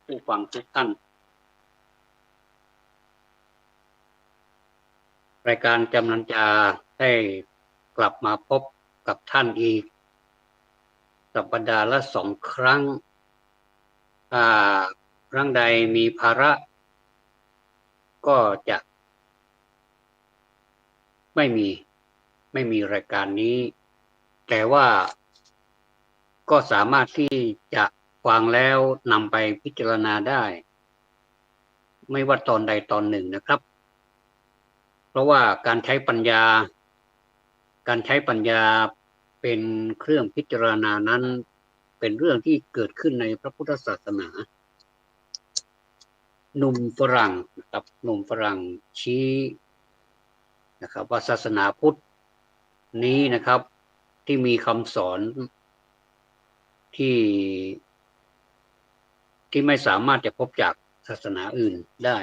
ผู้ฟังทุกท่านรายการกำลังจะได้กลับมาพบกับท่านอีกสัปดาห์ละ2 ครั้งถ้าครั้งใดมีภาระก็จะไม่มีรายการนี้แต่ว่าก็สามารถที่จะฟังแล้วนำไปพิจารณาได้ไม่ว่าตอนใดตอนหนึ่งนะครับเพราะว่าการใช้ปัญญาเป็นเครื่องพิจารณานั้นเป็นเรื่องที่เกิดขึ้นในพระพุทธศาสนาหนุ่มฝรั่งนะครับหนุ่มฝรั่งชี้นะครับว่าศาสนาพุทธนี้นะครับที่มีคำสอนที่ไม่สามารถจะพบจากศาสนาอื่นได้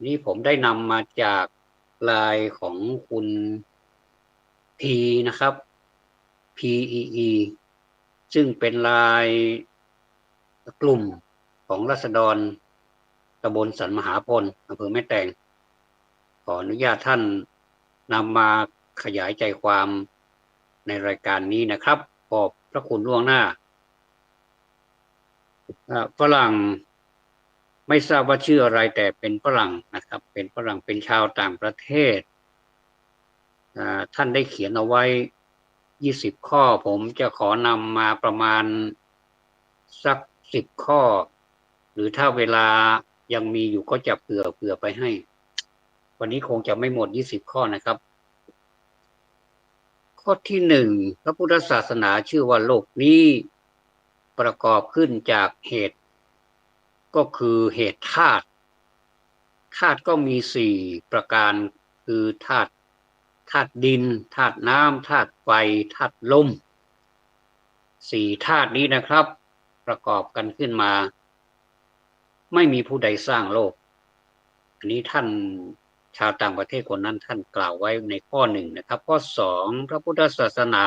นี่ผมได้นำมาจากไลน์ของคุณพีนะครับ PEE ซึ่งเป็นไลน์กลุ่มของราษฎรตำบลสันมหาพลอำเภอแม่แตงขออนุญาตท่านนำมาขยายใจความในรายการนี้นะครับขอบพระคุณล่วงหน้าฝรั่งไม่ทราบว่าชื่ออะไรแต่เป็นฝรั่งนะครับเป็นฝรั่งเป็นชาวต่างประเทศท่านได้เขียนเอาไว้20 ข้อผมจะขอนำมาประมาณสัก10 ข้อหรือถ้าเวลายังมีอยู่ก็จะเผื่อไปให้วันนี้คงจะไม่หมด20 ข้อนะครับข้อที่1พระพุทธศาสนาชื่อว่าโลกนี้ประกอบขึ้นจากเหตุก็คือเหตุธาตุก็มี4ประการคือธาตุดินธาตุน้ำธาตุไฟธาตุลม4ธาตุนี้นะครับประกอบกันขึ้นมาไม่มีผู้ใดสร้างโลกอันนี้ท่านชาวต่างประเทศคนนั้นท่านกล่าวไว้ในข้อ1นะครับข้อ2พระพุทธศาสนา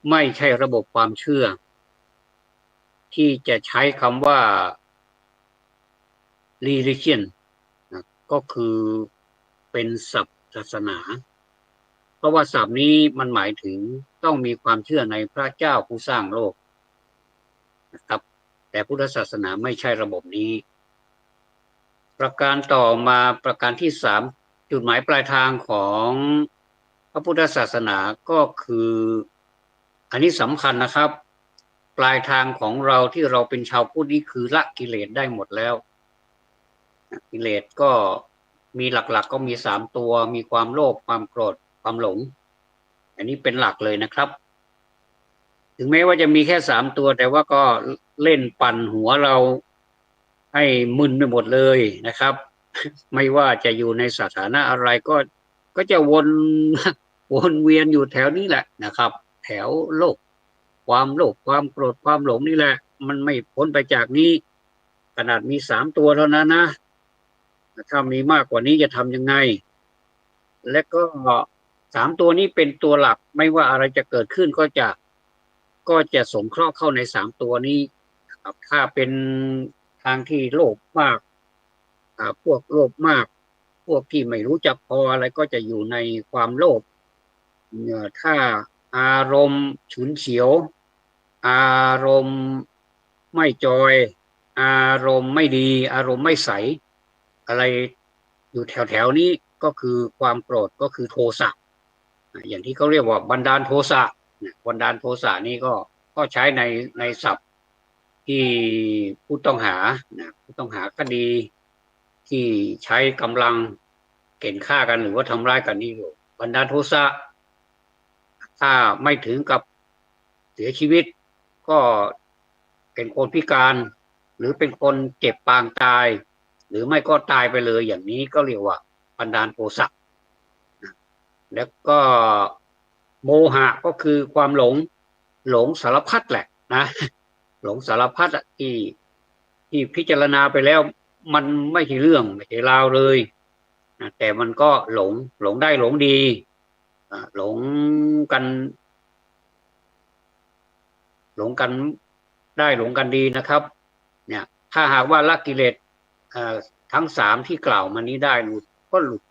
ไม่ใช่ระบบความเชื่อที่จะใช้คำว่า religion ก็คือเป็นศัพท์ศาสนาเพราะว่าศัพท์นี้มันหมายถึงต้องมีความเชื่อในพระเจ้าผู้สร้างโลกนะครับแต่พุทธศาสนาไม่ใช่ระบบนี้ประการต่อมาประการที่3จุดหมายปลายทางของพระพุทธศาสนาก็คืออันนี้สำคัญนะครับปลายทางของเราที่เราเป็นชาวพุทธนี่คือละกิเลสได้หมดแล้วกิเลสก็มีหลักๆก็มี3ตัวมีความโลภความโกรธความหลงอันนี้เป็นหลักเลยนะครับถึงแม้ว่าจะมีแค่3ตัวแต่ว่าก็เล่นปั่นหัวเราให้มึนไปหมดเลยนะครับไม่ว่าจะอยู่ในสถานะอะไรก็จะวนเวียนอยู่แถวนี้แหละนะครับแถวโลภความโกรธความหลงนี่แหละมันไม่พ้นไปจากนี้ขนาดมี3ตัวเท่านั้นนะถ้ามีมากกว่านี้จะทำยังไงและก็3ตัวนี้เป็นตัวหลักไม่ว่าอะไรจะเกิดขึ้นก็จะสงเคราะห์เข้าใน3ตัวนี้ถ้าเป็นทางที่โลภมากพวกโลภมากพวกที่ไม่รู้จักพออะไรก็จะอยู่ในความโลภถ้าอารมณ์ฉุนเฉียวอารมณ์ไม่จอยอารมณ์ไม่ดีอารมณ์ไม่ใสอะไรอยู่แถวนี้ก็คือความโกรธก็คือโทสะอย่างที่เขาเรียกว่าบันดาลโทสะบันดาลโทสะนี่ก็ใช้ในศัพท์ที่ผู้ต้องหาคดีที่ใช้กำลังเก่งฆ่ากันหรือว่าทำร้ายกันนี่อยู่บันดาลโทสะถ้าไม่ถึงกับเสียชีวิตก็เป็นคนพิการหรือเป็นคนเจ็บปางตายหรือไม่ก็ตายไปเลยอย่างนี้ก็เรียกว่าบันดาลโทสะแล้วก็โมหะก็คือความหลงสารพัดแหละนะหลงสารพัดที่พิจารณาไปแล้วมันไม่ใช่เรื่องไม่ใช่ราวเลยแต่มันก็หลงได้หลงดีหลงกันได้หลงกันดีนะครับ เนี่ยถ้าหากว่าละกิเลสทั้งสามที่กล่าวมานี้ได้ก็หลุด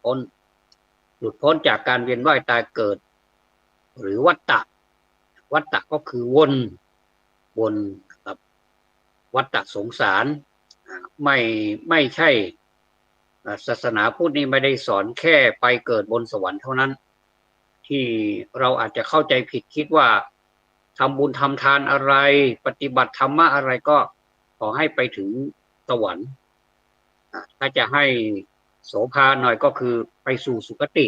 พ้นจากการเวียนว่ายตายเกิดหรือวัฏฏะก็คือวนกับวัฏฏะสงสารไม่ใช่ศาสนาพุทธนี้ไม่ได้สอนแค่ไปเกิดบนสวรรค์เท่านั้นที่เราอาจจะเข้าใจผิดคิดว่าทำบุญทำทานอะไรปฏิบัติธรรมะอะไรก็ขอให้ไปถึงสวรรค์ถ้าจะให้โสภาหน่อยก็คือไปสู่สุคติ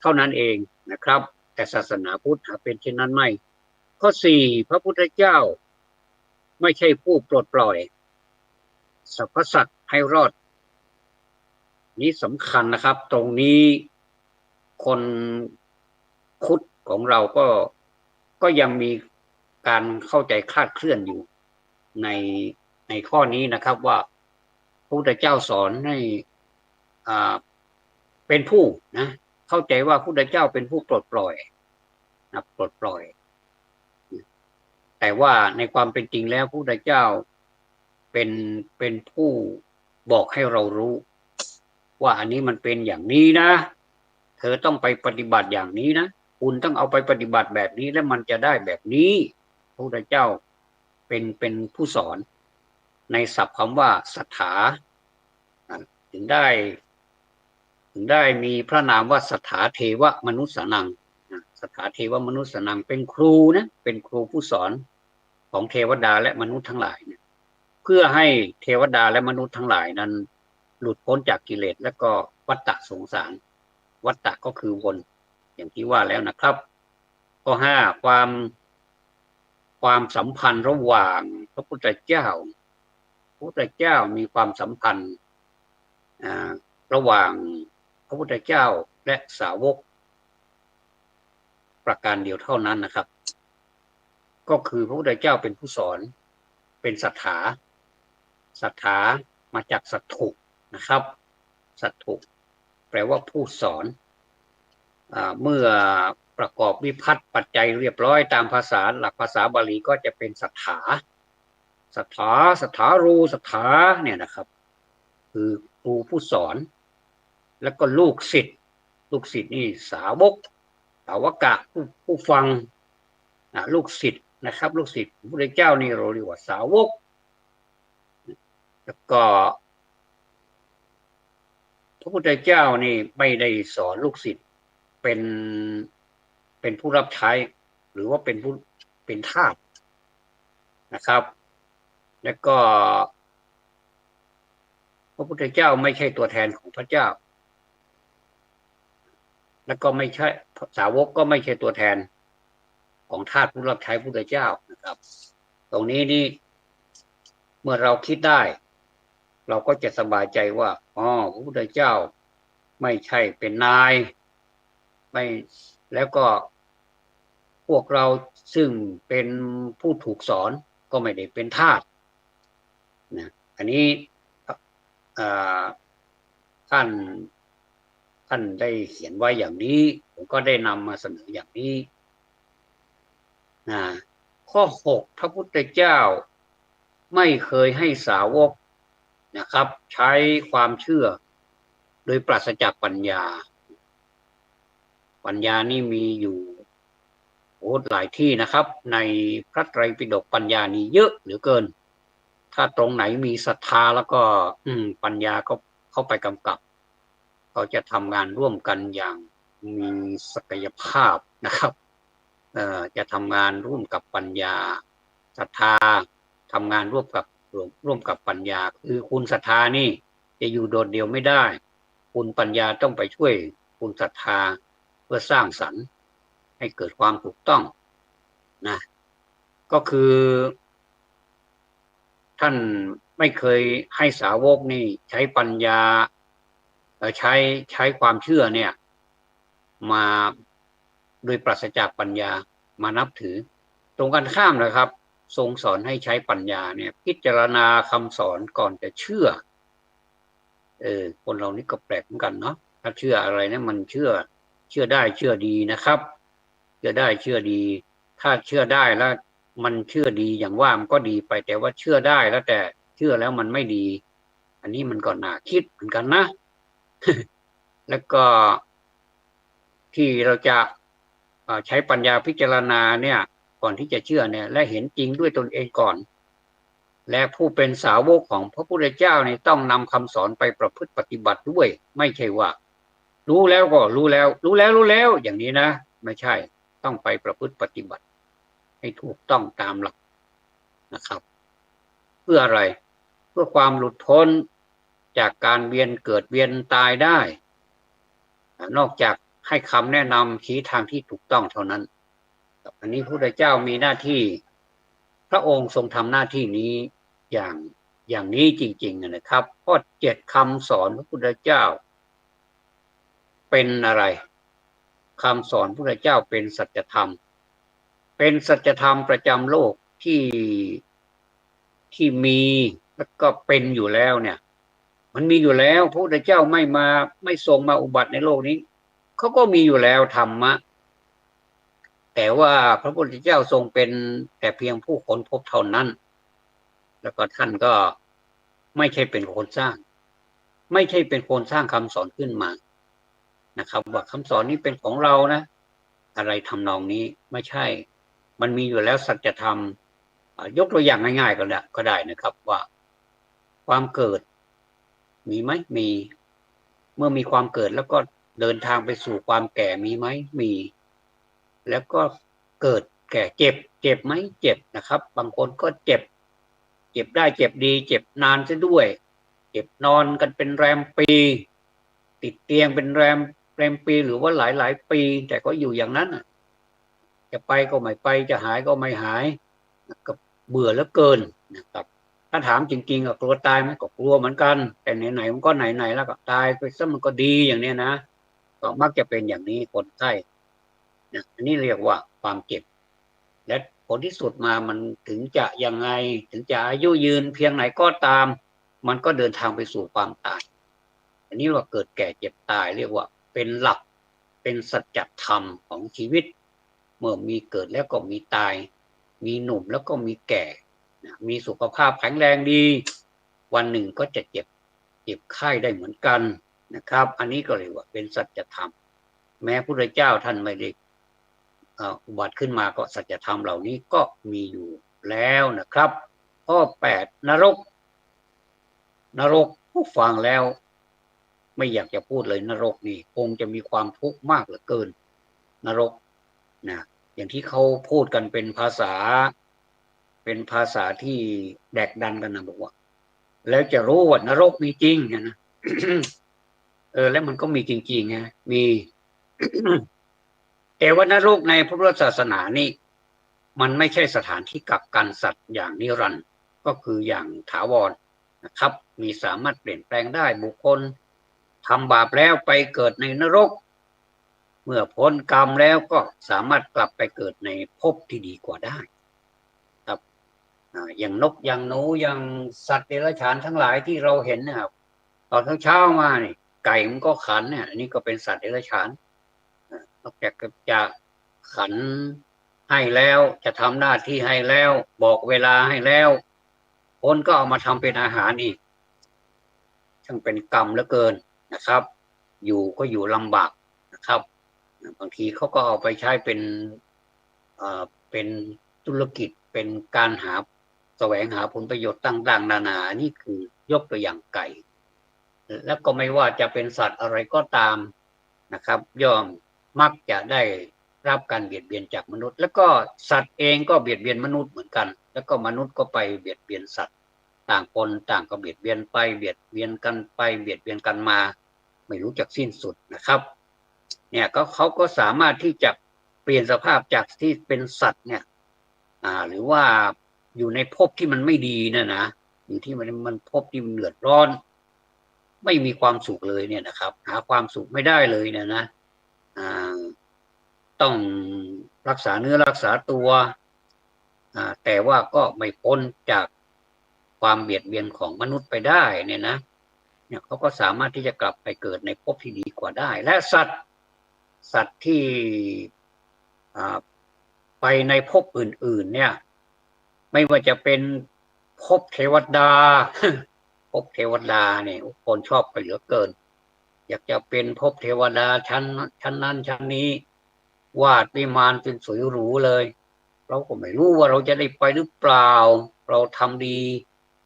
เท่านั้นเองนะครับแต่ศาสนาพุทธเป็นเช่นนั้นไม่ข้อ4พระพุทธเจ้าไม่ใช่ผู้ปลดปล่อยสรรพสัตว์ให้รอดนี้สำคัญนะครับตรงนี้คนพุทธของเราก็ยังมีการเข้าใจคลาดเคลื่อนอยู่ในข้อนี้นะครับว่าพระพุทธเจ้าสอนให้เป็นผู้นะเข้าใจว่าพระพุทธเจ้าเป็นผู้ปลดปล่อยนะปลดปล่อยแต่ว่าในความเป็นจริงแล้วพระพุทธเจ้าเป็นผู้บอกให้เรารู้ว่าอันนี้มันเป็นอย่างนี้นะเธอต้องไปปฏิบัติอย่างนี้นะคุณต้องเอาไปปฏิบัติแบบนี้แล้วมันจะได้แบบนี้พระพุทธเจ้าเป็นผู้สอนในศัพท์คำว่าสัทธาถึงได้มีพระนามว่าสัทธาเทวมนุษสนังสัทธาเทวมนุษสนังเป็นครูนะเป็นครูผู้สอนของเทวดาและมนุษย์ทั้งหลายเนี่ยเพื่อให้เทวดาและมนุษย์ทั้งหลายนั้นหลุดพ้นจากกิเลสและก็วัฏฏะสงสารวัฏฏะก็คือวนอย่างที่ว่าแล้วนะครับข้อ5ความสัมพันธ์ระหว่างพระพุทธเจ้ามีความสัมพันธ์ระหว่างพระพุทธเจ้าและสาวกประการเดียวเท่านั้นนะครับก็คือพระพุทธเจ้าเป็นผู้สอนเป็นสัทธามาจากสัตถุนะครับสัตถุแปลว่าผู้สอนเมื่อประกอบวิภัตปัจจัยเรียบร้อยตามภาษาหลักภาษาบาลีก็จะเป็นสัทธารูสัทธาเนี่ยนะครับคือครูผู้สอนแล้วก็ลูกศิษย์นี่สาวกะผู้ฟังลูกศิษย์นะครับลูกศิษย์พระพุทธเจ้านี่เราเรียกว่าสาวกแล้วก็พระพุทธเจ้านี่ไม่ได้สอนลูกศิษย์เป็นผู้รับใช้หรือว่าเป็นทาสนะครับแล้วก็พระพุทธเจ้าไม่ใช่ตัวแทนของพระเจ้าแล้วก็ไม่ใช่สาวกก็ไม่ใช่ตัวแทนของทาสผู้รับใช้พระพุทธเจ้านะครับตรงนี้นี่เมื่อเราคิดได้เราก็จะสบายใจว่าพระพุทธเจ้าไม่ใช่เป็นนายไม่แล้วก็พวกเราซึ่งเป็นผู้ถูกสอนก็ไม่ได้เป็นทาสนะอันนี้ท่านได้เขียนไว้อย่างนี้ผมก็ได้นำมาเสนออย่างนี้ข้อ6พระพุทธเจ้าไม่เคยให้สาวกนะครับใช้ความเชื่อโดยปราศจากปัญญานี่มีอยู่หลายที่นะครับในพระไตรปิฎกปัญญานี่เยอะเหลือเกินถ้าตรงไหนมีศรัทธาแล้วก็ปัญญาก็เข้าไปกำกับเขาจะทำงานร่วมกันอย่างมีศักยภาพนะครับจะทำงานร่วมกับปัญญาศรัทธาทำงานร่วมกับปัญญาคือคุณศรัทธานี่จะอยู่โดดเดี่ยวไม่ได้คุณปัญญาต้องไปช่วยคุณศรัทธาเพื่อสร้างสรรค์ให้เกิดความถูกต้องนะก็คือท่านไม่เคยให้สาวกนี่ใช้ปัญญาใช้ความเชื่อเนี่ยมาโดยปราศจากปัญญามานับถือตรงกันข้ามนะครับทรงสอนให้ใช้ปัญญาเนี่ยพิจารณาคำสอนก่อนจะเชื่อคนเรานี่ก็แปลกเหมือนกันเนาะถ้าเชื่ออะไรเนี่ยมันเชื่อได้เชื่อดีนะครับเชื่อได้เชื่อดีถ้าเชื่อได้แล้วมันเชื่อดีอย่างว่ามันก็ดีไปแต่ว่าเชื่อได้แล้วแต่ เชื่อแล้วมันไม่ดี อันนี้มันก็น่าคิดเหมือนกันนะ แล้วก็ที่เราจะใช้ปัญญาพิจารณาเนี่ยก่อนที่จะเชื่อเนี่ยและเห็นจริงด้วยตนเองก่อน และผู้เป็นสาวกของพระพุทธเจ้าเนี่ยต้องนำคำสอนไปประพฤติปฏิบัติด้วยไม่ใช่ว่า รู้แล้วก็รู้แล้วอย่างนี้นะไม่ใช่ต้องไปประพฤติปฏิบัติให้ถูกต้องตามหลักนะครับ เพื่ออะไรเพื่อความหลุดพ้นจากการเวียนเกิดเวียนตายได้นอกจากให้คำแนะนำชี้ทางที่ถูกต้องเท่านั้นอันนี้พระพุทธเจ้ามีหน้าที่พระองค์ทรงทำหน้าที่นี้อย่างนี้จริงๆนะครับเพราะ7คำสอนพระพุทธเจ้าเป็นอะไรคำสอนพระพุทธเจ้าเป็นสัจธรรมเป็นสัจธรรมประจำโลกที่มีแล้วก็เป็นอยู่แล้วเนี่ยมันมีอยู่แล้วพระพุทธเจ้าไม่ทรงมาอุบัติในโลกนี้เขาก็มีอยู่แล้วธรรมะแต่ว่าพระพุทธเจ้าทรงเป็นแต่เพียงผู้ค้นพบเท่านั้นแล้วก็ท่านก็ไม่ใช่เป็นคนสร้างไม่ใช่เป็นคนสร้างคำสอนขึ้นมานะครับว่าคำสอนนี้เป็นของเรานะอะไรทำนองนี้ไม่ใช่มันมีอยู่แล้วสัจธรรมยกตัวอย่างง่ายๆก็ได้นะครับว่าความเกิดมีไหมมีเมื่อมีความเกิดแล้วก็เดินทางไปสู่ความแก่มีไหมมีแล้วก็เกิดแก่เจ็บไหมเจ็บนะครับบางคนก็เจ็บได้เจ็บดีเจ็บนานซะด้วยเจ็บนอนกันเป็นแรมปีติดเตียงเป็นแรมปีหรือว่าหลายปีแต่ก็อยู่อย่างนั้นจะไปก็ไม่ไปจะหายก็ไม่หายก็เบื่อเหลือเกินนะครับถ้าถามจริงๆก็กลัวตายไหมก็กลัวเหมือนกันแต่ไหนๆมันก็ไหนๆแล้วก็ตายไปซะมันก็ดีอย่างนี้นะก็มักจะเป็นอย่างนี้คนไข้อันนี้เรียกว่าความเจ็บและผลที่สุดมามันถึงจะยังไงถึงจะอายุยืนเพียงไหนก็ตามมันก็เดินทางไปสู่ความตายอันนี้ว่าเกิดแก่เจ็บตายเรียกว่าเป็นหลักเป็นสัจธรรมของชีวิตเมื่อมีเกิดแล้วก็มีตายมีหนุ่มแล้วก็มีแก่มีสุขภาพแข็งแรงดีวันหนึ่งก็จะเจ็บไข้ได้เหมือนกันนะครับอันนี้ก็เรียกว่าเป็นสัจธรรมแม้พระพุทธเจ้าท่านไม่ได้อุบัติขึ้นมาก็สัจธรรมเหล่านี้ก็มีอยู่แล้วนะครับข้อ8นรกผู้ฟังแล้วไม่อยากจะพูดเลยนรกนี่คงจะมีความทุกข์มากเหลือเกินนรกนะอย่างที่เขาพูดกันเป็นภาษาที่แดกดันกันนะบอกว่าแล้วจะรู้ว่านรกมีจริงนะ แล้วมันก็มีจริงๆนะมี แต่ว่านรกในพระพุทธศาสนานี่มันไม่ใช่สถานที่กักกันสัตว์อย่างนิรันดร์ก็คืออย่างถาวรนะครับมีสามารถเปลี่ยนแปลงได้บุคคลทำบาปแล้วไปเกิดในนรกเมื่อพ้นกรรมแล้วก็สามารถกลับไปเกิดในภพที่ดีกว่าได้ครับอย่างนกอย่างหนูอย่างสัตว์เดรัจฉานทั้งหลายที่เราเห็นนะครับตอนเช้ามานี่ไก่มันก็ขันเนี่ยอันนี้ก็เป็นสัตว์เดรัจฉานนอกจากจะขันให้แล้วจะทำหน้าที่ให้แล้วบอกเวลาให้แล้วคนก็เอามาทำเป็นอาหารอีกช่างเป็นกรรมเหลือเกินนะครับอยู่ก็อยู่ลำบากนะครับบางทีเขาก็เอาไปใช้เป็นธุรกิจเป็นการแสวงหาผลประโยชน์ต่างๆนานานี่คือยกตัวอย่างไก่แล้วก็ไม่ว่าจะเป็นสัตว์อะไรก็ตามนะครับย่อมมักจะได้รับการเบียดเบียนจากมนุษย์แล้วก็สัตว์เองก็เบียดเบียนมนุษย์เหมือนกันแล้วก็มนุษย์ก็ไปเบียดเบียนสัตว์ต่างคนต่างก็เบียดเบียนไปเบียดเบียนกันไปเบียดเบียนกันมาไม่รู้จักสิ้นสุดนะครับเนี่ยเขาก็สามารถที่จะเปลี่ยนสภาพจากที่เป็นสัตว์เนี่ยหรือว่าอยู่ในภพที่มันไม่ดีนะอยู่ที่มันภพที่มันเดือดร้อนไม่มีความสุขเลยเนี่ยนะครับหาความสุขไม่ได้เลยเนี่ยนะต้องรักษาเนื้อรักษาตัวแต่ว่าก็ไม่พ้นจากความเบียดเบียนของมนุษย์ไปได้เนี่ยนะเนี่ยเขาก็สามารถที่จะกลับไปเกิดในภพที่ดีกว่าได้และสัตว์ที่ไปในภพอื่นๆเนี่ยไม่ว่าจะเป็น ภพเทวดา ภพเทวดาเนี่ยคนชอบไปเหลือเกิน อยากจะเป็นภพเทวดาชั้นนั้นชั้นนี้ วาดวิมานเป็นสวยหรูเลย เราก็ไม่รู้ว่าเราจะได้ไปหรือเปล่า เราทำดี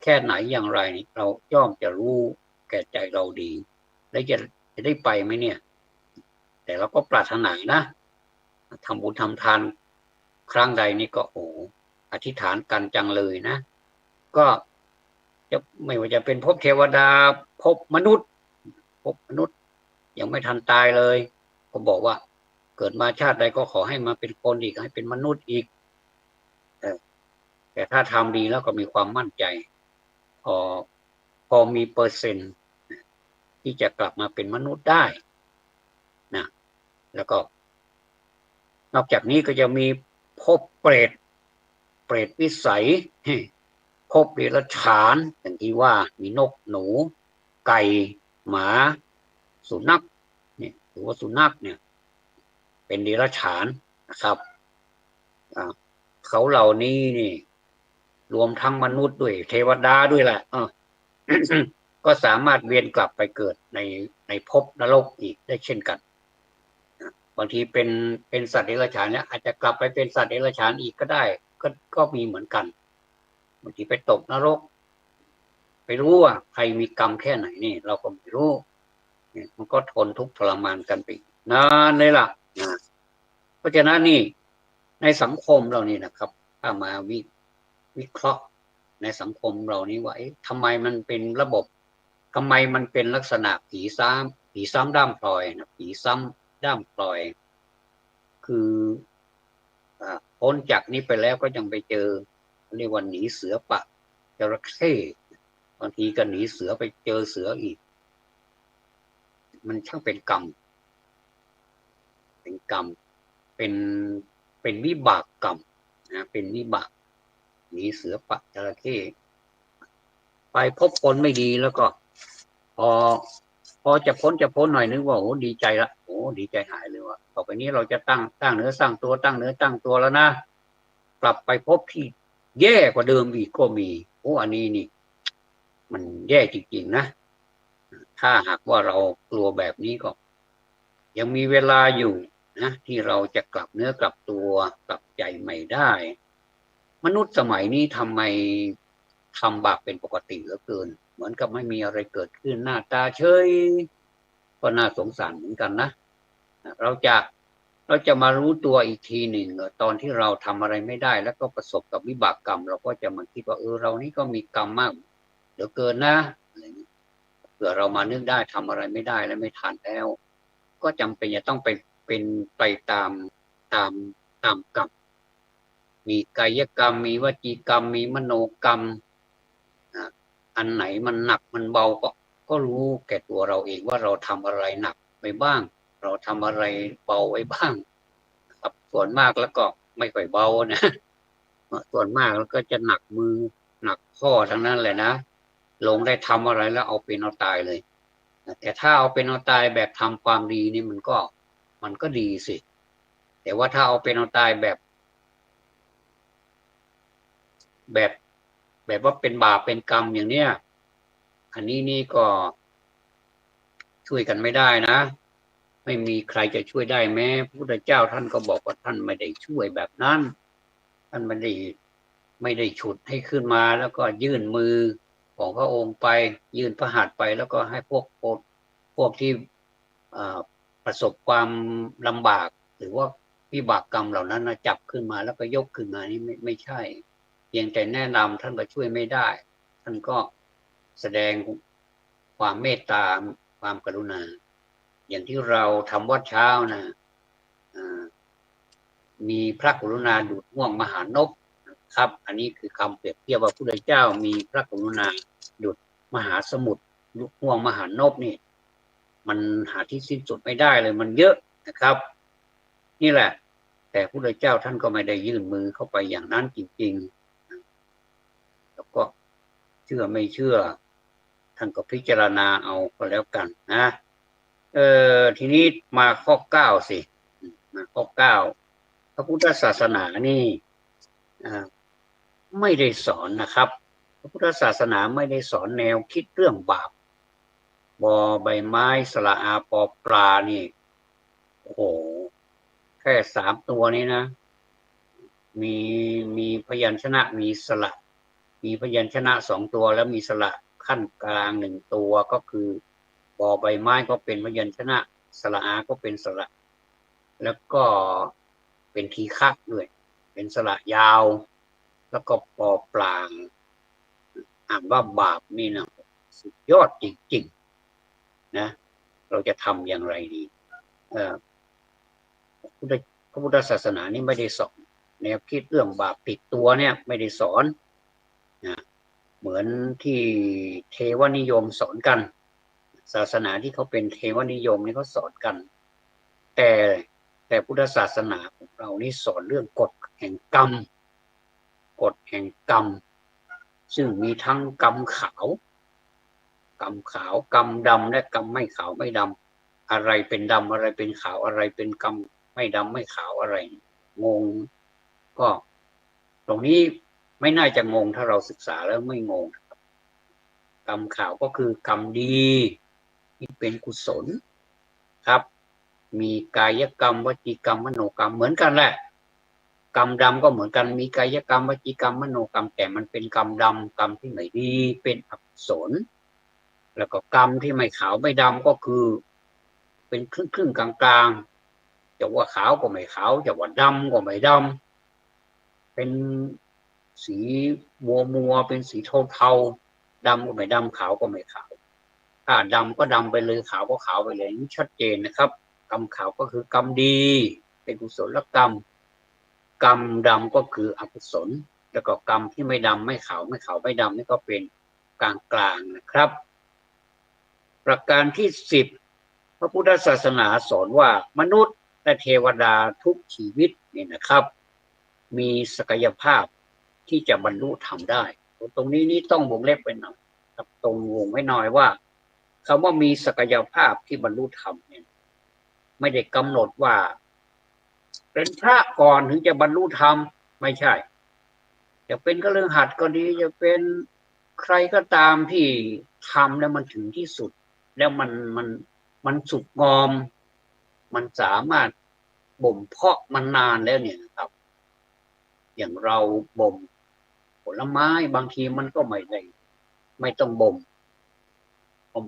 แค่ไหนอย่างไรเราย่อมจะรู้แก่ใจเราดีและจะได้ไปไหมเนี่ย แต่เราก็ปรารถนานะทำบุญทำทานครั้งใดนี่ก็อธิษฐานกันจังเลยนะ ก็จะไม่ว่าจะเป็นภพเทวดาภพมนุษย์ยังไม่ทันตายเลยก็บอกว่าเกิดมาชาติใดก็ขอให้มาเป็นคนอีกให้เป็นมนุษย์อีกแต่ถ้าทำดีแล้วก็มีความมั่นใจพอมีเปอร์เซ็นต์ที่จะกลับมาเป็นมนุษย์ได้นะแล้วก็นอกจากนี้ก็จะมีภพเปรตวิสัยภพเดรัจฉานอย่างที่ว่ามีนกหนูไก่หมาสุนัขเนี่ยหรือว่าสุนัขเนี่ยเป็นเดรัจฉานนะครับเขาเหล่านี้นี่รวมทั้งมนุษย์ด้วยเทวดาด้วยแหละก็สามารถเวียนกลับไปเกิดในภพนรกอีกได้เช่นกันบางทีเป็นสัตว์เดรัจฉานเนี่ยอาจจะกลับไปเป็นสัตว์เดรัจฉานอีกก็ได้ก็มีเหมือนกันบางทีไปตกนรกไปรู้ว่าใครมีกรรมแค่ไหนนี่เราก็ไม่รู้มันก็ทนทุกข์ทรมานกันไปนานเลยล่ะเพราะฉะนั้นนี่ในสังคมเรานี่นะครับถ้ามาวิเคราะห์ในสังคมเรานี้ว่าทำไมมันเป็นระบบทำไมมันเป็นลักษณะผีซ้ำด้ามพลอยนะผีซ้ำด้ามพลอยคือพ้นจากนี้ไปแล้วก็ยังไปเจอเรียกว่าหนีเสือปะจระเข้บางทีก็หนีเสือไปเจอเสืออีกมันช่างเป็นกรรมเป็นวิบากกรรมนะเป็นวิบากหนีเสือปะจระเข้ไปพบคนไม่ดีแล้วก็พอจะพ้นหน่อยนึกว่าดีใจละดีใจหายเลยว่าต่อไปนี้เราจะตั้งเนื้อสร้างตัวตั้งเนื้อตั้งตัวแล้วนะกลับไปพบที่แย่กว่าเดิมอีกก็มีอันนี้นี่มันแย่จริงๆนะถ้าหากว่าเรากลัวแบบนี้ก็ยังมีเวลาอยู่นะที่เราจะกลับเนื้อกลับตัวกลับใจใหม่ได้มนุษย์สมัยนี้ทำไมทำบาปเป็นปกติเหลือเกินเหมือนกับไม่มีอะไรเกิดขึ้นหน้าตาเฉยก็น่าสงสารเหมือนกันนะเราจะมารู้ตัวอีกทีหนึ่งตอนที่เราทำอะไรไม่ได้แล้วก็ประสบกับวิบากกรรมเราก็จะมาคิดว่าเรานี่ก็มีกรรมมากเหลือเกินนะเผื่อเรามานึกได้ทำอะไรไม่ได้และไม่ทันแล้วก็จำเป็นจะต้องเป็นไปตามกรรมมีกายกรรมมีวจีกรรมมีมโนกรรมอันไหนมันหนักมันเบาก็รู้แก่ตัวเราเองว่าเราทำอะไรหนักไปบ้างเราทำอะไรเบาไว้บ้างครับส่วนมากแล้วก็ไม่ค่อยเบานะส่วนมากแล้วก็จะหนักมือหนักข้อทั้งนั้นเลยนะลงได้ทำอะไรแล้วเอาเป็นเอาตายเลยแต่ถ้าเอาเป็นเอาตายแบบทำความดีนี่มันก็ดีสิแต่ว่าถ้าเอาเป็นเอาตายแบบว่าเป็นบาปเป็นกรรมอย่างเนี้ยอันนี้นี่ก็ช่วยกันไม่ได้นะไม่มีใครจะช่วยได้แม้พระพุทธเจ้าท่านก็บอกว่าท่านไม่ได้ช่วยแบบนั้นท่านไม่ได้ฉุดให้ขึ้นมาแล้วก็ยื่นมือของพระองค์ไปยื่นพระหัตถ์ไปแล้วก็ให้พวกที่ประสบความลำบากหรือว่าวิบากกรรมเหล่านั้นจับขึ้นมาแล้วก็ยกขึ้นมานี่ไม่ใช่เพียงแต่แนะนำท่านก็ช่วยไม่ได้ท่านก็แสดงความเมตตาความกรุณาอย่างที่เราทำวัดเช้านะมีพระกรุณาดูดห่วงมหานพครับอันนี้คือคำเปรียบเทียบว่าพระพุทธเจ้ามีพระกรุณาดูดมหาสมุทรดูดห่วงมหานพนี่มันหาที่สิ้นสุดไม่ได้เลยมันเยอะนะครับนี่แหละแต่พระพุทธเจ้าท่านก็ไม่ได้ยื่นมือเข้าไปอย่างนั้นจริงๆแล้วก็เชื่อไม่เชื่อท่านก็พิจารณาเอาก็แล้วกันนะทีนี้มาข้อ9สิมาข้อ9พระพุทธศาสนานี่ไม่ได้สอนนะครับ ระพุทธศาสนาไม่ได้สอนแนวคิดเรื่องบาปบอใบไม้สระอาปอปลานี่โอ้โหแค่3 ตัวนี้นะมีมีพยัญชนะมีสระมีพยัญชนะ2 ตัวแล้วมีสระขั้นกลาง1 ตัวก็คือบอใบไม้ก็เป็นพยัญชนะสระอาก็เป็นสระแล้วก็เป็นทีฆะด้วยเป็นสระยาวแล้วก็ปอปลางอ่านว่าบาปนี่นะสุดยอดจริงๆนะเราจะทำอย่างไรดีพระพุทธศาสนานี่ไม่ได้สอนแนวคิดเรื่องบาปติดตัวเนี่ยไม่ได้สอนนะเหมือนที่เทวนิยมสอนกันศาสนาที่เขาเป็นเทวนิยมนี่เขาสอนกันแต่พุทธศาสนาของเรานี่สอนเรื่องกฎแห่งกรรมกฎแห่งกรรมซึ่งมีทั้งกรรมขาวกรรมขาวกรรมดำและกรรมไม่ขาวไม่ดำอะไรเป็นดำอะไรเป็นขาวอะไรเป็นกรรมไม่ดำไม่ขาวอะไรงงก็ตรงนี้ไม่น่าจะงงถ้าเราศึกษาแล้วไม่งงกรรมขาวก็คือกรรมดีที่เป็นกุศลครับมีกายกรรมวจีกรรมมโนกรรมเหมือนกันแหละกรรมดำก็เหมือนกันมีกายกรรมวจีกรรมมโนกรรมแต่มันเป็นกรรมดำกรรมที่ไม่ดีเป็นอกุศลแล้วก็กรรมที่ไม่ขาวไม่ดำก็คือเป็นครึ่งกลางๆจะว่าขาวก็ไม่ขาวจะว่าดำก็ไม่ดำเป็นสีมัวเป็นสีเทาๆดำก็ไม่ดำขาวก็ไม่ขาวถ้าดำก็ดำไปเลยขาวก็ขาวไปเลยนี่ชัดเจนนะครับกรรมขาวก็คือกรรมดีเป็นกุศลกรรมกรรมดำก็คืออกุศลแล้วก็กรรมที่ไม่ดำไม่ขาวไม่ดำนี่ก็เป็นกลางๆนะครับประการที่10พระพุทธศาสนาสอนว่ามนุษย์และเทวดาทุกชีวิตนี่นะครับมีศักยภาพที่จะบรรลุธรรมได้ตรงนี้นี่ต้องวงเล็บไว้หน่อยครับตรงวงไว้หน่อยว่าคำว่ามีศักยภาพที่บรรลุธรรมเนี่ยไม่ได้กำหนดว่าเป็นพระก่อนถึงจะบรรลุธรรมไม่ใช่จะเป็นฆฤหัสถ์ก็ดีจะเป็นใครก็ตามที่ทำแล้วมันถึงที่สุดแล้วมันสุกงอมมันสามารถบ่มเพาะมันนานแล้วเนี่ยครับอย่างเราบ่มผลไม้บางทีมันก็ไม่ต้องบ่มพอ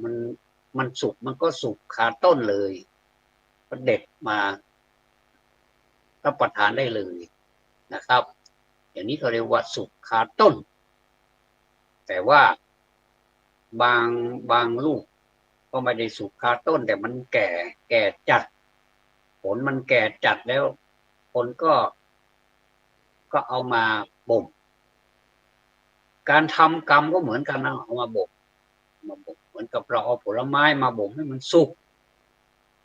มันสุกมันก็สุกคาต้นเลยก็เด็ดมารับประทานได้เลยนะครับอย่างนี้เขาเรียกว่าสุกคาต้นแต่ว่าบางลูกก็ไม่ได้สุกคาต้นแต่มันแก่จัดผลมันแก่จัดแล้วคนก็เอามาบ่มการทำกรรมก็เหมือนกันนะเอามาบ่มเหมือนกับเราเอาผลไม้มาบ่มให้มันสุก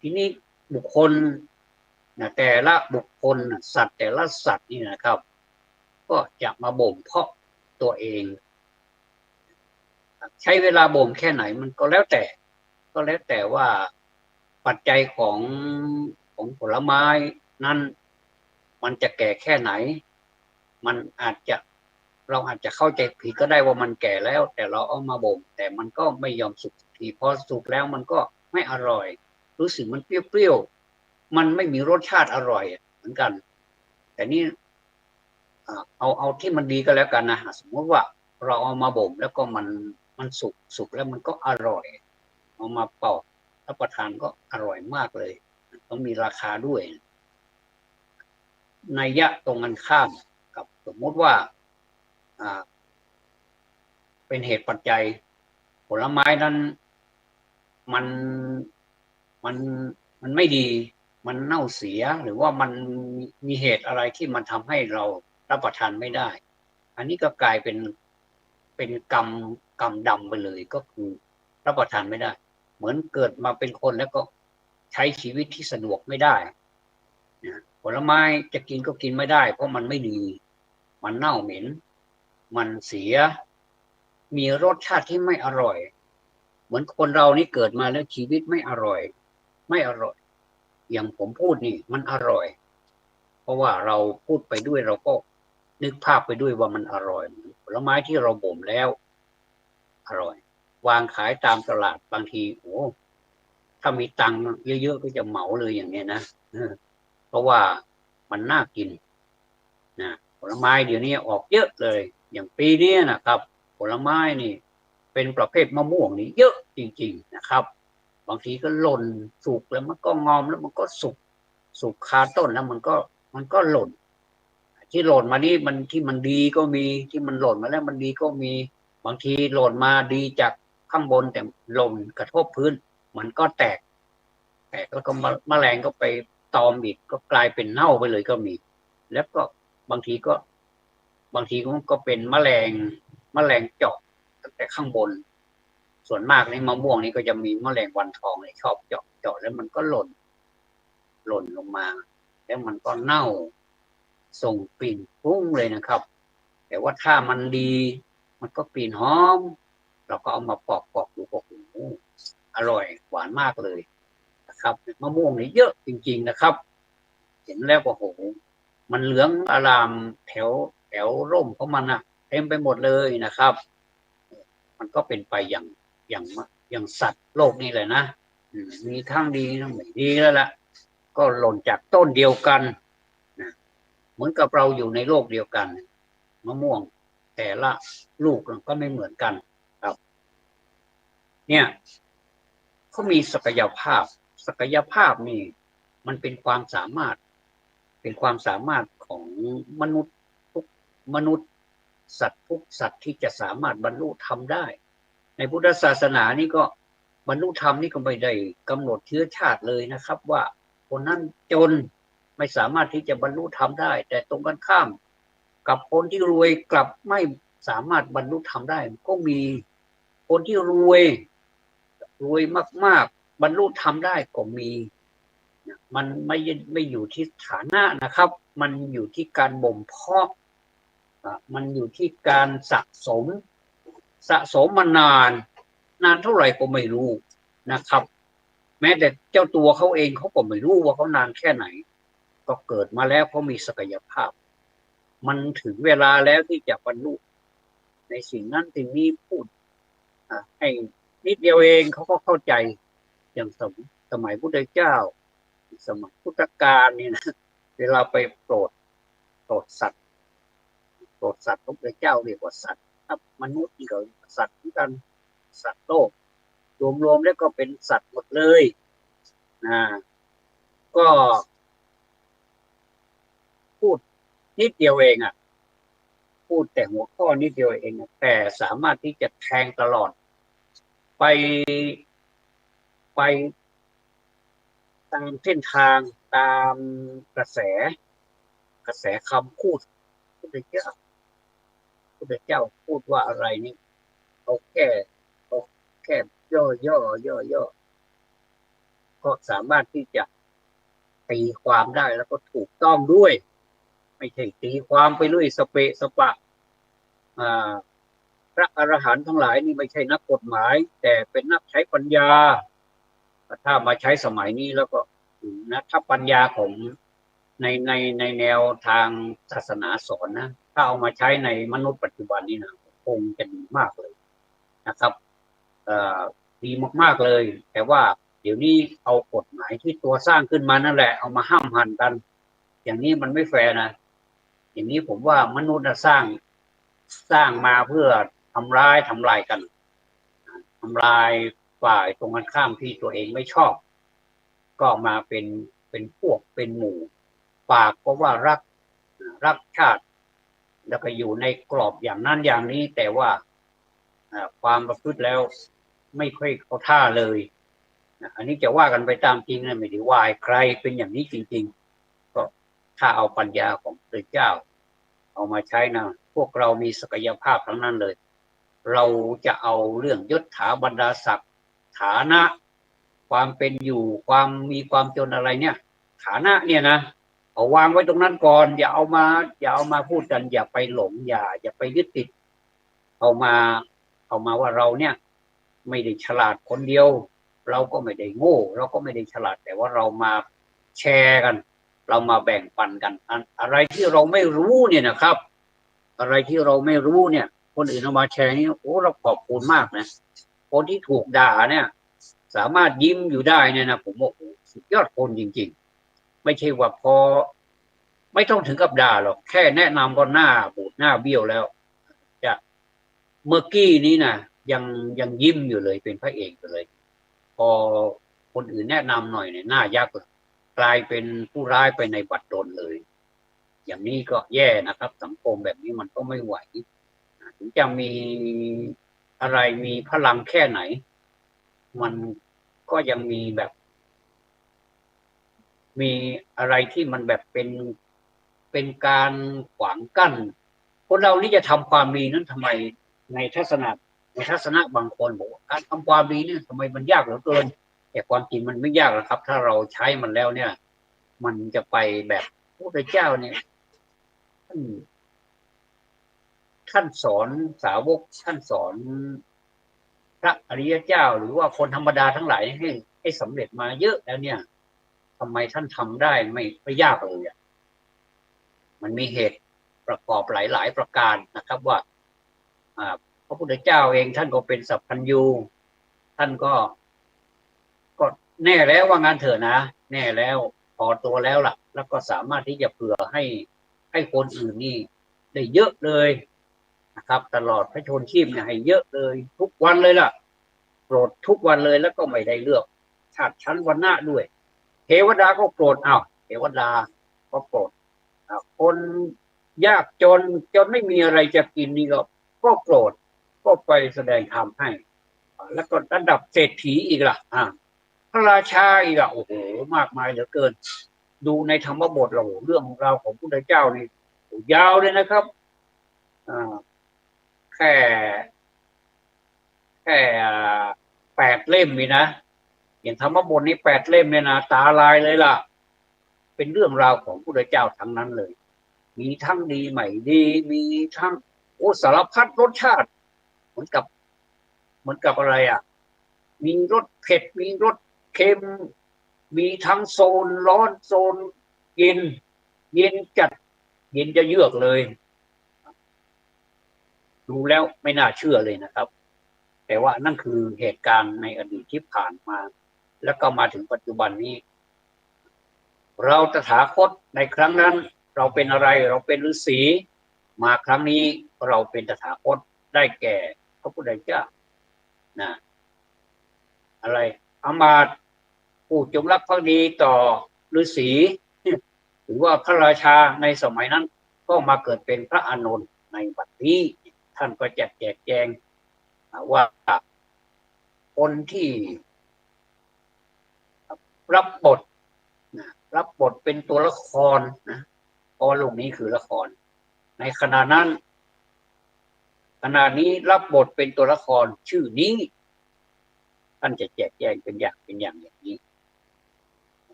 ทีนี้บุคคลนะแต่ละบุคคลสัตว์แต่ละสัตว์นี่นะครับก็จะมาบ่มเพาะตัวเองใช้เวลาบ่มแค่ไหนมันก็แล้วแต่ว่าปัจจัยของผลไม้นั้นมันจะแก่แค่ไหนมันเราอาจจะเข้าใจผิดก็ได้ว่ามันแก่แล้วแต่เราเอามาบ่มแต่มันก็ไม่ยอมสุกทีพอสุกแล้วมันก็ไม่อร่อยรู้สึกมันเปรี้ยวๆมันไม่มีรสชาติอร่อยเหมือนกันแต่นี่เอาที่มันดีก็แล้วกันนะสมมติว่าเราเอามาบ่มแล้วก็มันสุกแล้วมันก็อร่อยเอามาปอกรับประทานก็อร่อยมากเลยต้องมีราคาด้วยนัยยะตรงกันข้ามกับสมมติว่าเป็นเหตุปัจจัยผลไม้นั้นมันไม่ดีมันเน่าเสียหรือว่ามันมีเหตุอะไรที่มันทำให้เรารับประทานไม่ได้อันนี้ก็กลายเป็นกรรมดำไปเลยก็คือรับประทานไม่ได้เหมือนเกิดมาเป็นคนแล้วก็ใช้ชีวิตที่สะดวกไม่ได้ผลไม้จะกินก็กินไม่ได้เพราะมันไม่ดีมันเน่าเหม็นมันเสียมีรสชาติที่ไม่อร่อยเหมือนคนเรานี่เกิดมาแล้วชีวิตไม่อร่อยอย่างผมพูดนี่มันอร่อยเพราะว่าเราพูดไปด้วยเราก็ นึกภาพไปด้วยว่ามันอร่อยผลไม้ที่เราบ่มแล้วอร่อยวางขายตามตลาดบางทีโอ้ถ้ามีตังค์เยอะๆก็จะเหมาเลยอย่างเนี้ยนะเพราะว่ามันน่ากินนะผลไม้เดี๋ยวนี้ออกเยอะเลยอย่างปีนี้นะครับผลไม้นี่เป็นประเภทมะม่วงนี่เยอะจริงๆนะครับบางทีก็หล่นสุกแล้วมันก็งอมแล้วมันก็สุกคาต้นแล้วมันก็หล่นที่หล่นมานี่มันที่มันดีก็มีที่มันหล่นมาแล้วมันดีก็มีบางทีหล่นมาดีจากข้างบนแต่หล่นกระทบพื้นมันก็แตกแล้วก็แมลงก็ไปตอมอีกก็กลายเป็นเน่าไปเลยก็มีแล้วก็บางทีก็เป็นแมลงเจาะตั้งแต่ข้างบนส่วนมากในมะม่วงนี่ก็จะมีแมลงวันทองเนี่ยชอบเจาะแล้วมันก็หล่นลงมาแล้วมันก็เน่าส่งกลิ่นฟุ้งเลยนะครับแต่ว่าถ้ามันดีมันก็กลิ่นหอมเราก็เอามาปอกดูก็โอ้โหอร่อยหวานมากเลยนะครับมะม่วงนี่เยอะจริงๆนะครับเห็นแล้วก็โอ้โหมันเหลืองอารามแถวร่มของมันอะเต็มไปหมดเลยนะครับมันก็เป็นไปอย่างสัตว์โลกนี่เลยนะมีทั้งดีทั้งไม่ดีแล้วล่ะก็หล่นจากต้นเดียวกันนะเหมือนกับเราอยู่ในโลกเดียวกันมะม่วงแต่ละลูกก็ไม่เหมือนกันครับเนี่ยเขามีศักยภาพนี่มันเป็นความสามารถของมนุษย์ทุกมนุษย์สัตว์ทุกสัตว์ที่จะสามารถบรรลุธรรมได้ในพุทธศาสนานี่ก็บรรลุธรรมนี่ก็ไม่ได้กำหนดเชื้อชาติเลยนะครับว่าคนนั้นจนไม่สามารถที่จะบรรลุธรรมได้แต่ตรงกันข้ามกับคนที่รวยกลับไม่สามารถบรรลุธรรมได้ก็มีคนที่รวยมากๆบรรลุธรรมได้ก็มีมันไม่อยู่ที่ฐานะนะครับมันอยู่ที่การบ่มเพาะมันอยู่ที่การสะสมมานานเท่าไหร่ก็ไม่รู้นะครับแม้แต่เจ้าตัวเขาเองเขาก็ไม่รู้ว่าเขานานแค่ไหนก็เกิดมาแล้วเขามีศักยภาพมันถึงเวลาแล้วที่จะบรรลุในสิ่งนั้นสิ่งนี้พูดให้นิดเดียวเองเขาก็เข้าใจอย่างสมัยพุทธเจ้าสมัยพุทธกาลนี่นะเวลาไปโปรดสัตว์พระพุทธเจ้าเรียกว่าสัตว์ครับมนุษย์นี่ก็สัตว์เหมือนกันสัตว์โลกรวมแล้วก็เป็นสัตว์หมดเลยก็พูดนิดเดียวเองพูดแต่หัวข้อนิดเดียวเองแต่สามารถที่จะแทงตลอดไปตามเส้นทางตามกระแสคำพูดพุทธเจ้าพูดว่าอะไรนี่เอาแค่ย่อก็สามารถที่จะตีความได้แล้วก็ถูกต้องด้วยไม่ใช่ตีความไปเรื่อยสเปะสปะพระอรหันต์ทั้งหลายนี่ไม่ใช่นักกฎหมายแต่เป็นนักใช้ปัญญาถ้ามาใช้สมัยนี้แล้วก็นะถ้าปัญญาของในแนวทางศาสนาสอนนะถ้าเอามาใช้ในมนุษย์ปัจจุบันนี้นะคงจะดีมากเลยนะครับดีมากๆเลยแต่ว่าเดี๋ยวนี้เอากฎหมายที่ตัวสร้างขึ้นมานั่นแหละเอามาห้ามหันกันอย่างนี้มันไม่แฟร์นะอย่างนี้ผมว่ามนุษย์สร้างมาเพื่อทำลายกันทำลายฝ่ายตรงกันข้ามที่ตัวเองไม่ชอบก็มาเป็นพวกเป็นหมู่ปากก็ว่ารักชาติแล้วก็อยู่ในกรอบอย่างนั้นอย่างนี้แต่ว่าความประพฤติแล้วไม่ค่อยเข้าท่าเลยอันนี้จะว่ากันไปตามจริงนะไม่ได้ว่าใครเป็นอย่างนี้จริงๆก็ถ้าเอาปัญญาของพระเจ้าเอามาใช้นะพวกเรามีศักยภาพทั้งนั้นเลยเราจะเอาเรื่องยศถาบรรดาศักดิ์ฐานะความเป็นอยู่มีความจนอะไรเนี่ยฐานะเนี่ยนะเอาวางไว้ตรงนั้นก่อนอย่าเอามาพูดกันอย่าไปหลงอย่าไปยึดติดเอามาว่าเราเนี่ยไม่ได้ฉลาดคนเดียวเราก็ไม่ได้โง่เราก็ไม่ได้ฉลาดแต่ว่าเรามาแชร์กันเรามาแบ่งปันกันอะไรที่เราไม่รู้เนี่ยนะครับ อะไรที่เราไม่รู้เนี่ย คนอื่นเอามาแชร์นี่โอ้เราขอบคุณมากนะคนที่ถูกด่าเนี่ย สามารถยิ้มอยู่ได้เนี่ยนะผมบอกโอ้สุดยอดคนจริงๆไม่ใช่ว่าพอไม่ต้องถึงกับด่าหรอกแค่แนะนำก็หน้าบูดหน้าเบี้ยวแล้วจะเมื่อกี้นี้นะยังยิ้มอยู่เลยเป็นพระเอกอยู่เลยพอคนอื่นแนะนำหน่อยเนี่ยหน้ายักษ์กลายเป็นผู้ร้ายไปในบัดดลเลย อย่างนี้ก็แย่นะครับสังคมแบบนี้มันก็ไม่ไหวถึงจะมีอะไรมีพลังแค่ไหน มันก็ยังมีแบบมีอะไรที่มันแบบเป็นการขวางกั้นคนเรานี่จะทำความดีนั้นทำไมในทัศนะบางคนบอกว่าการทำความดีเนี่ยทำไมมันยากเหลือเกินแต่ความจริงมันไม่ยากหรอกครับ ถ้าเราใช้มันแล้วเนี่ย มันจะไปแบบพระพุทธเจ้าเนี่ยท่านท่านสอนสาวกท่านสอนพระอริยเจ้าหรือว่าคนธรรมดาทั้งหลายให้สำเร็จมาเยอะแล้วเนี่ยทำไมท่านทำได้ไม่ยากเลยอ่ะมันมีเหตุประกอบหลายๆประการนะครับว่าพระพุทธเจ้าเองท่านก็เป็นสัพพัญญูท่านก็แน่แล้วว่างานเถอะนะแน่แล้วพอตัวแล้วล่ะ แล้วก็สามารถที่จะเผื่อให้คนอื่นนี่ได้เยอะเลยนะครับตลอดพระชนชีพเนี่ยให้เยอะเลยทุกวันเลยล่ะโปรดทุกวันเลยแล้วก็ไม่ได้เลือกชาติชั้นวรรณะด้วยเทวดาก็โปรดเทวดาก็โปรดคนยากจนไม่มีอะไรจะกินนี่ก็โกรธก็ไปแสดงธรรมให้แล้วก็ระดับเศรษฐีอีกล่ะพระราชาอีกโอ้โหมากมายเหลือเกินดูในธรรมบทเราเรื่องราวของพระพุทธเจ้านี่ยาวเลยนะครับแค่8 เล่มนี่นะอย่างธรรมบทนี้8 เล่มเนี่ยนะตาลายเลยล่ะเป็นเรื่องราวของพระพุทธเจ้าทั้งนั้นเลยมีทั้งดีใหม่ดีมีทั้งสารพัดรสชาติเหมือนกับอะไรมีรสเผ็ดมีรสเค็มมีทั้งโซนร้อนโซนเย็นจัดเย็นจะเยือกเลยดูแล้วไม่น่าเชื่อเลยนะครับแต่ว่านั่นคือเหตุการณ์ในอดีตที่ผ่านมาแล้วก็มาถึงปัจจุบันนี้เราตถาคตในครั้งนั้นเราเป็นอะไรเราเป็นฤาษีมาครั้งนี้เราเป็นตถาคตได้แก่พระพุทธเจ้านะอะไรอมาตย์ผู้จงรักภักดีต่อฤาษีหรือว่าพระราชาในสมัยนั้นก็มาเกิดเป็นพระอานนท์ในบัดนี้ท่านก็จะแจกแจงว่าคนที่รับบทเป็นตัวละครนะเพราะโลกนี้คือละครในขณะนี้รับบทเป็นตัวละครชื่อนี้ท่านจะแจกแจงเป็นอย่างนี้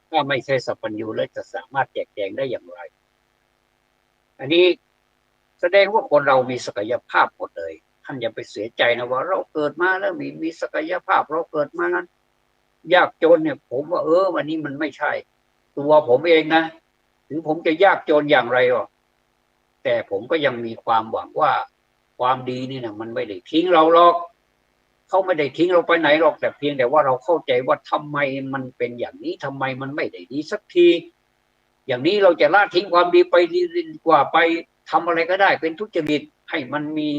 ถ้าไม่ใช่สัพพัญญูแล้วจะสามารถแจกแจงได้อย่างไรอันนี้แสดงว่าคนเรามีศักยภาพหมดเลยท่านอย่าไปเสียใจนะว่าเราเกิดมาแล้วมีศักยภาพเราเกิดมานั้นยากจนเนี่ยผมว่าวันนี้มันไม่ใช่ตัวผมเองนะถึงผมจะยากจนอย่างไรแต่ผมก็ยังมีความหวังว่าความดีนี่นะมันไม่ได้ทิ้งเราหรอกเขาไม่ได้ทิ้งเราไปไหนหรอกแต่เพียงแต่ว่าเราเข้าใจว่าทำไมมันเป็นอย่างนี้ทำไมมันไม่ได้ดีสักทีอย่างนี้เราจะละทิ้งความดีไปดีกว่าไปทำอะไรก็ได้เป็นทุจริตให้มันมี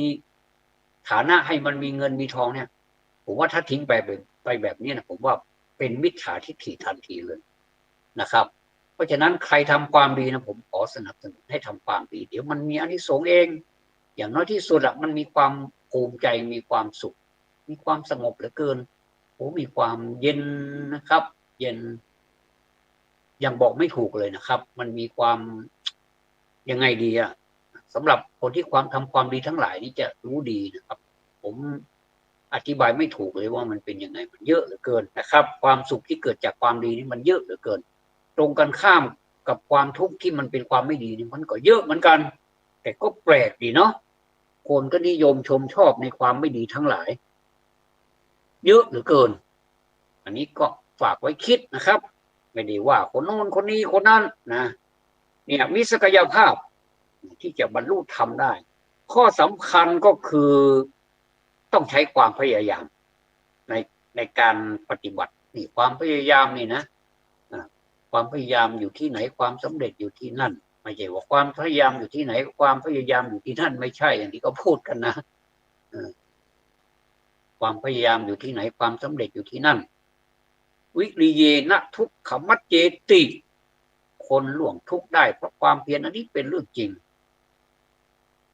ฐานะให้มันมีเงินมีทองเนี่ยผมว่าถ้าทิ้งไปแบบนี้นะผมว่าเป็นมิจฉาทิฏฐิทันทีเลยนะครับเพราะฉะนั้นใครทำความดีนะผมขอสนับสนุนให้ทำความดีเดี๋ยวมันมีอานิสงส์เองอย่างน้อยที่สุดมันมีความภูมิใจมีความสุขมีความสงบเหลือเกินมีความเย็นนะครับเย็นยังบอกไม่ถูกเลยนะครับมันมีความยังไงดีสำหรับคนที่ทำความดีทั้งหลายนี่จะรู้ดีนะครับผมอธิบายไม่ถูกเลยว่ามันเป็นยังไงมันเยอะเหลือเกินนะครับความสุขที่เกิดจากความดีนี่มันเยอะเหลือเกินตรงกันข้ามกับความทุกข์ที่มันเป็นความไม่ดีนี่มันก็เยอะเหมือนกันแต่ก็แปลกดีเนาะคนก็นิยมชมชอบในความไม่ดีทั้งหลายเยอะเหลือเกินอันนี้ก็ฝากไว้คิดนะครับไม่ได้ว่าคนโน้นคนนี้คนนั้นนะเนี่ยมีศักยภาพ ที่จะบรรลุธรรมได้ข้อสำคัญก็คือต้องใช้ความพยายามในในการปฏิบัตินี่ความพยายามนี่นะความพยายามอยู่ที่ไหนความสำเร็จอยู่ที่นั่นไม่ใช่ว่าความพยายามอยู่ที่ไหนความพยายามอยู่ที่นั่นไม่ใช่อย่างที่เขาพูดกันนะความพยายามอยู่ที่ไหนความสำเร็จอยู่ที่นั่นวิริเยนะทุกขมัจเจติคนล่วงทุกข์ได้เพราะความเพียรอันนี้เป็นเรื่องจริง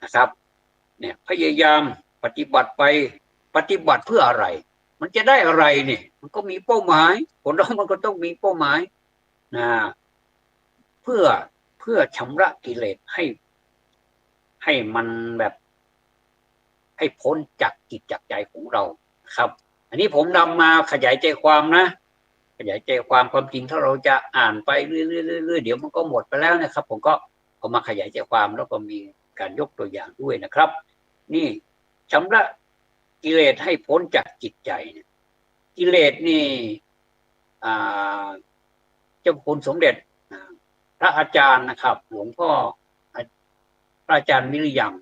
นะครับเนี่ยพยายามปฏิบัติไปปฏิบัติเพื่ออะไรมันจะได้อะไรเนี่ยมันก็มีเป้าหมายคนเรามันก็ต้องมีเป้าหมายนะเพื่อชำระกิเลสให้มันแบบให้พ้นจากจิตจากใจของเราครับอันนี้ผมนำมาขยายใจความนะขยายใจความจริงถ้าเราจะอ่านไปเรื่อยๆเดี๋ยวมันก็หมดไปแล้วนะครับผมก็เอามาขยายใจความแล้วก็มีการยกตัวอย่างด้วยนะครับนี่ชำระกิเลสให้พ้นจากจิตใจกิเลสนี่เจ้าคุณสมเด็จพระอาจารย์นะครับหลวงพ่อพระอาจารย์วิริยัง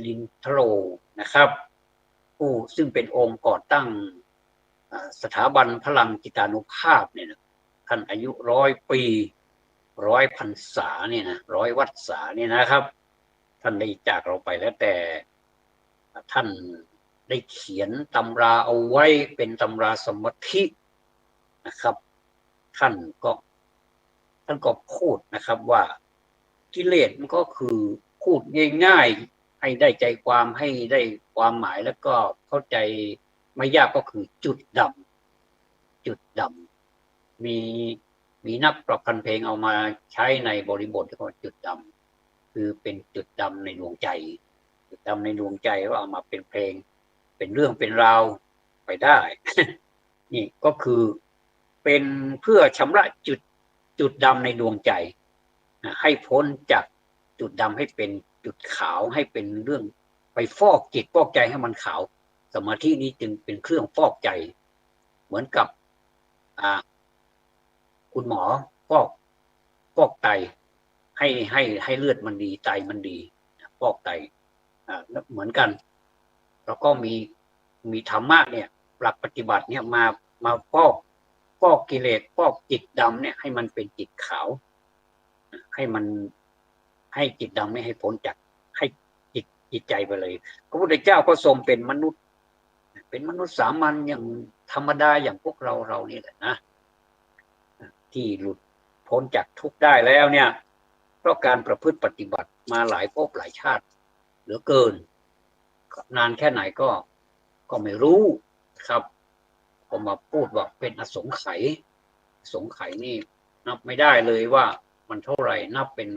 ลินทโรนะครับผู้ซึ่งเป็นองค์ก่อตั้งสถาบันพลังจิตานุภาพเนี่ยนะท่านอายุ100 ปี100 พรรษาเนี่ยนะ100 วรรษาเนี่ยนะครับท่านได้จากเราไปแล้วแต่ท่านได้เขียนตำราเอาไว้เป็นตำราสมาธินะครับท่านก็พูดนะครับว่ากิเลสมันก็คือพูดง่ายๆให้ได้ใจความให้ได้ความหมายแล้วก็เข้าใจไม่ยากก็คือจุดดำมีนักประพันธ์เพลงเอามาใช้ในบริบทที่ว่าจุดดำคือเป็นจุดดำในดวงใจจุดดำในดวงใจว่าเอามาเป็นเพลงเป็นเรื่องเป็นราวไปได้ นี่ก็คือเป็นเพื่อชำระจุดดำในดวงใจให้พ้นจากจุดดำให้เป็นจุดขาวให้เป็นเรื่องไปฟอกจิตฟอกใจให้มันขาวสมาธินี้จึงเป็นเครื่องฟอกใจเหมือนกับคุณหมอฟอกไตให้เลือดมันดีไตมันดีฟอกไตเหมือนกันแล้วก็มีธรรมะเนี่ยหลักปฏิบัติเนี่ยมาฟอกกิเลสฟอกจิตดำเนี่ยให้มันเป็นจิตขาวให้จิตดำไม่ให้พ้นจากให้จิตใจไปเลยพระพุทธเจ้าก็ทรงเป็นมนุษย์สามัญอย่างธรรมดาอย่างพวกเรานี่แหละนะที่หลุดพ้นจากทุกข์ได้แล้วเนี่ยเพราะการประพฤติปฏิบัติมาหลายภพหลายชาติเหลือเกินนานแค่ไหนก็ไม่รู้ครับผมมาพูดว่าเป็นอสงไขยนี่นับไม่ได้เลยว่ามันเท่าไหร่นับเป็น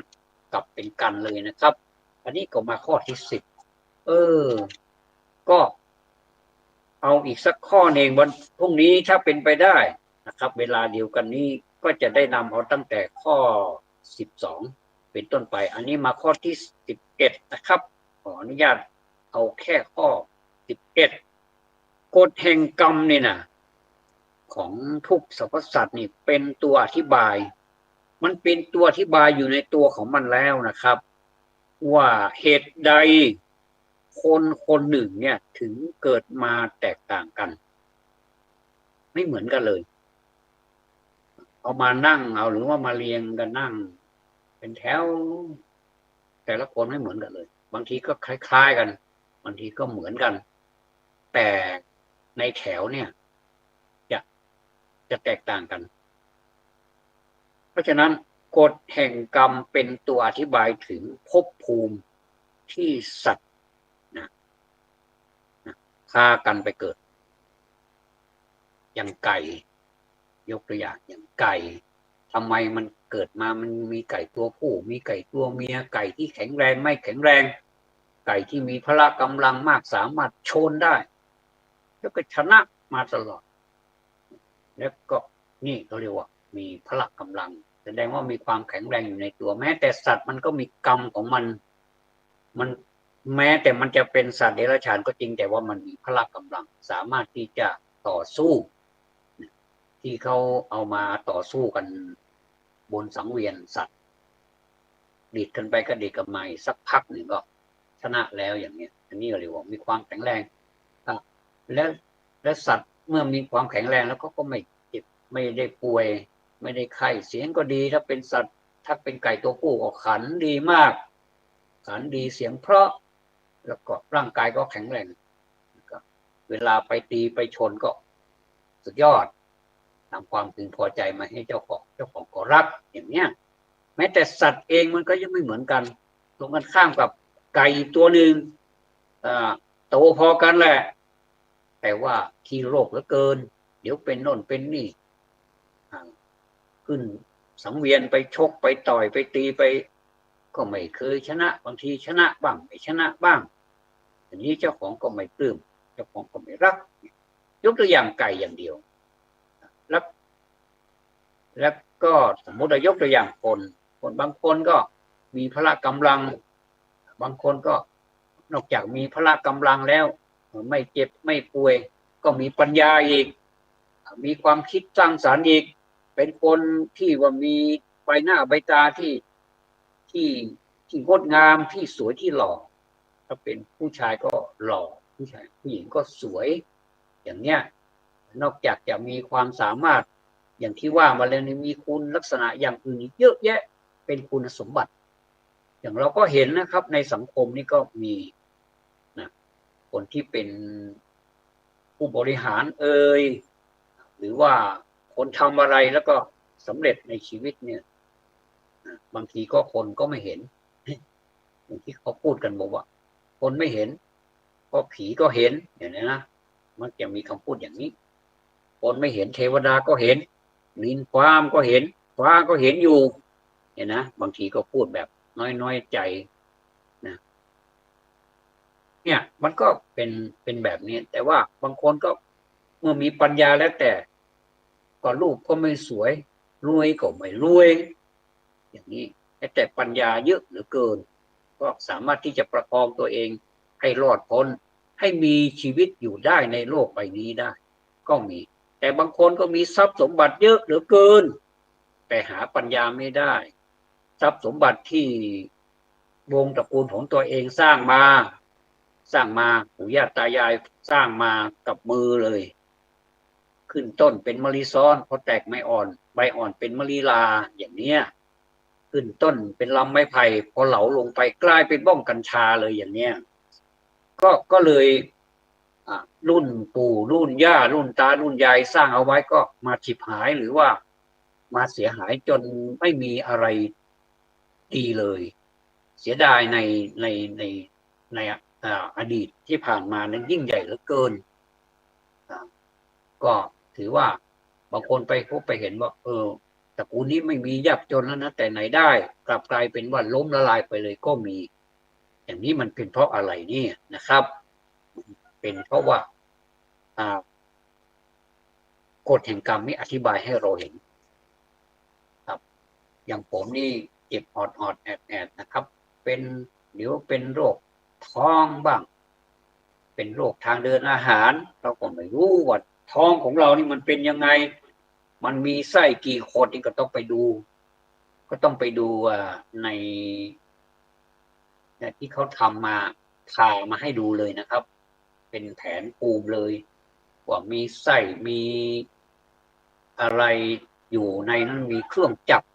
กับเป็นกันเลยนะครับอันนี้ก็มาข้อที่10ก็เอาอีกสักข้อหนึ่งวันพรุ่งนี้ถ้าเป็นไปได้นะครับเวลาเดียวกันนี้ก็จะได้นำเอาตั้งแต่ข้อ12เป็นต้นไปอันนี้มาข้อที่11นะครับขออนุญาตเอาแค่ข้อ11กฎแห่งกรรมนี่นะของทุกสรรพสัตว์นี่เป็นตัวอธิบายมันเป็นตัวอธิบายอยู่ในตัวของมันแล้วนะครับว่าเหตุใดคนหนึ่งเนี่ยถึงเกิดมาแตกต่างกันไม่เหมือนกันเลยเอามานั่งเอาหรือว่ามาเรียงกันนั่งเป็นแถวแต่ละคนไม่เหมือนกันเลยบางทีก็คล้ายๆกันบางทีก็เหมือนกันแต่ในแถวเนี่ยจะแตกต่างกันเพราะฉะนั้นกฎแห่งกรรมเป็นตัวอธิบายถึงภพภูมิที่สัตว์พากันไปเกิดอย่างไก่ยกตัวอย่างอย่างไก่ทำไมมันเกิดมามันมีไก่ตัวผู้มีไก่ตัวเมียไก่ที่แข็งแรงไม่แข็งแรงไก่ที่มีพละกำลังมากสามารถโชนได้แล้วก็ชนะมาตลอดแล้วก็นี่เขาเรียกว่ามีพละกำลังแสดงว่ามีความแข็งแรงอยู่ในตัวแม้แต่สัตว์มันก็มีกรรมของมันแม้แต่มันจะเป็นสัตว์เดรัจฉานก็จริงแต่ว่ามันมีพละกำลังสามารถที่จะต่อสู้ที่เขาเอามาต่อสู้กันบนสังเวียนสัตว์ ดีดกันไปก็ดีดกันมาสักพักหนึ่งก็ชนะแล้วอย่างนี้อันนี้เรียกว่ามีความแข็งแรงครับและสัตว์เมื่อมีความแข็งแรงแล้วก็ไม่เจ็บไม่ได้ป่วยไม่ได้ไข้เสียงก็ดีถ้าเป็นสัตว์ถ้าเป็นไก่ตัวผู้ก็ขันดีมากขันดีเสียงเพราะแล้วก็ร่างกายก็แข็งแรงเวลาไปตีไปชนก็สุดยอดนำความพึงพอใจมาให้เจ้าของก็รักอย่างเนี้ยแม้แต่สัตว์เองมันก็ยังไม่เหมือนกันตรงกันข้ามกับไก่ตัวหนึ่งโตพอกันแหละแต่ว่าขี้โรคเหลือเกินเดี๋ยวเป็นโน่นเป็นนี่ขึ้นสังเวียนไปชกไปต่อยไปตีไปก็ไม่เคยชนะบางทีชนะบ้างไม่ชนะบ้างอันนี้เจ้าของก็ไม่ปลื้มเจ้าของก็ไม่รักยกตัวอย่างไก่อย่างเดียวแล้วก็สมมติยกตัวอย่างคนบางคนก็มีพละกำลังบางคนก็นอกจากมีพละกำลังแล้วไม่เจ็บไม่ป่วยก็มีปัญญาอีกมีความคิดสร้างสรรค์อีกเป็นคนที่ว่ามีใบหน้าใบตาที่งดงามที่สวยที่หล่อถ้าเป็นผู้ชายก็หล่อผู้หญิงก็สวยอย่างเนี้ยนอกจากจะมีความสามารถอย่างที่ว่ามาแล้วมีคุณลักษณะอย่างอื่นเยอะแยะเป็นคุณสมบัติอย่างเราก็เห็นนะครับในสังคมนี่ก็มีนะคนที่เป็นผู้บริหารหรือว่าคนทำอะไรแล้วก็สำเร็จในชีวิตเนี่ยบางทีก็คนก็ไม่เห็นอย่างที่เขาพูดกันบอกว่าคนไม่เห็นก็ผีก็เห็นอย่างนี้นะมันจะมีคำพูดอย่างนี้คนไม่เห็นเทวดาก็เห็นดินฟ้าก็เห็นฟ้าก็เห็นอยู่เห็นนะบางทีก็พูดแบบน้อยใจนะเนี่ยมันก็เป็นแบบนี้แต่ว่าบางคนก็เมื่อมีปัญญาแล้วแต่ก็รูปก็ไม่สวยรวยก็ไม่รวยอย่างนี้แต่ปัญญาเยอะเหลือเกินก็สามารถที่จะประคองตัวเองให้รอดพ้นให้มีชีวิตอยู่ได้ในโลกใบนี้ได้ก็มีแต่บางคนก็มีทรัพย์สมบัติเยอะเหลือเกินแต่หาปัญญาไม่ได้ทรัพย์สมบัติที่วงตระกูลของตัวเองสร้างมาปู่ย่าตายายสร้างมากับมือเลยขึ้นต้นเป็นมะลิซ้อนพอแตกไม่อ่อนใบอ่อนเป็นมะลิลาอย่างเนี้ยขึ้นต้นเป็นลำไม้ไผ่พอเหลาลงไปกลายเป็นบ้องกัญชาเลยอย่างเนี้ยก็เลยรุ่นปู่รุ่นย่ารุ่นตารุ่นยายสร้างเอาไว้ก็มาฉิบหายหรือว่ามาเสียหายจนไม่มีอะไรดีเลยเสียดายในอดีตที่ผ่านมานั้นยิ่งใหญ่เหลือเกินก็ถือว่าบางคนไปพบไปเห็นว่าตระกูลนี้ไม่มียากจนแล้วนะแต่ไหนได้กลับกลายเป็นว่าล้มละลายไปเลยก็มีอย่างนี้มันเป็นเพราะอะไรนี่นะครับเป็นเพราะว่ากฎแห่งกรรมนี่อธิบายให้เราเห็นครับอย่างผมนี่เจ็บออดแอดนะครับเป็นเดี๋ยวเป็นโรคท้องบ้างเป็นโรคทางเดินอาหารเราก็ไม่รู้ว่าท้องของเรานี่มันเป็นยังไงมันมีไส้กี่ขดนี่ก็ต้องไปดูในที่เขาทำมาผ่ามาให้ดูเลยนะครับเป็นแผนปูมเลยว่ามีไส้มีอะไรอยู่ในนั้นมีเครื่องจักร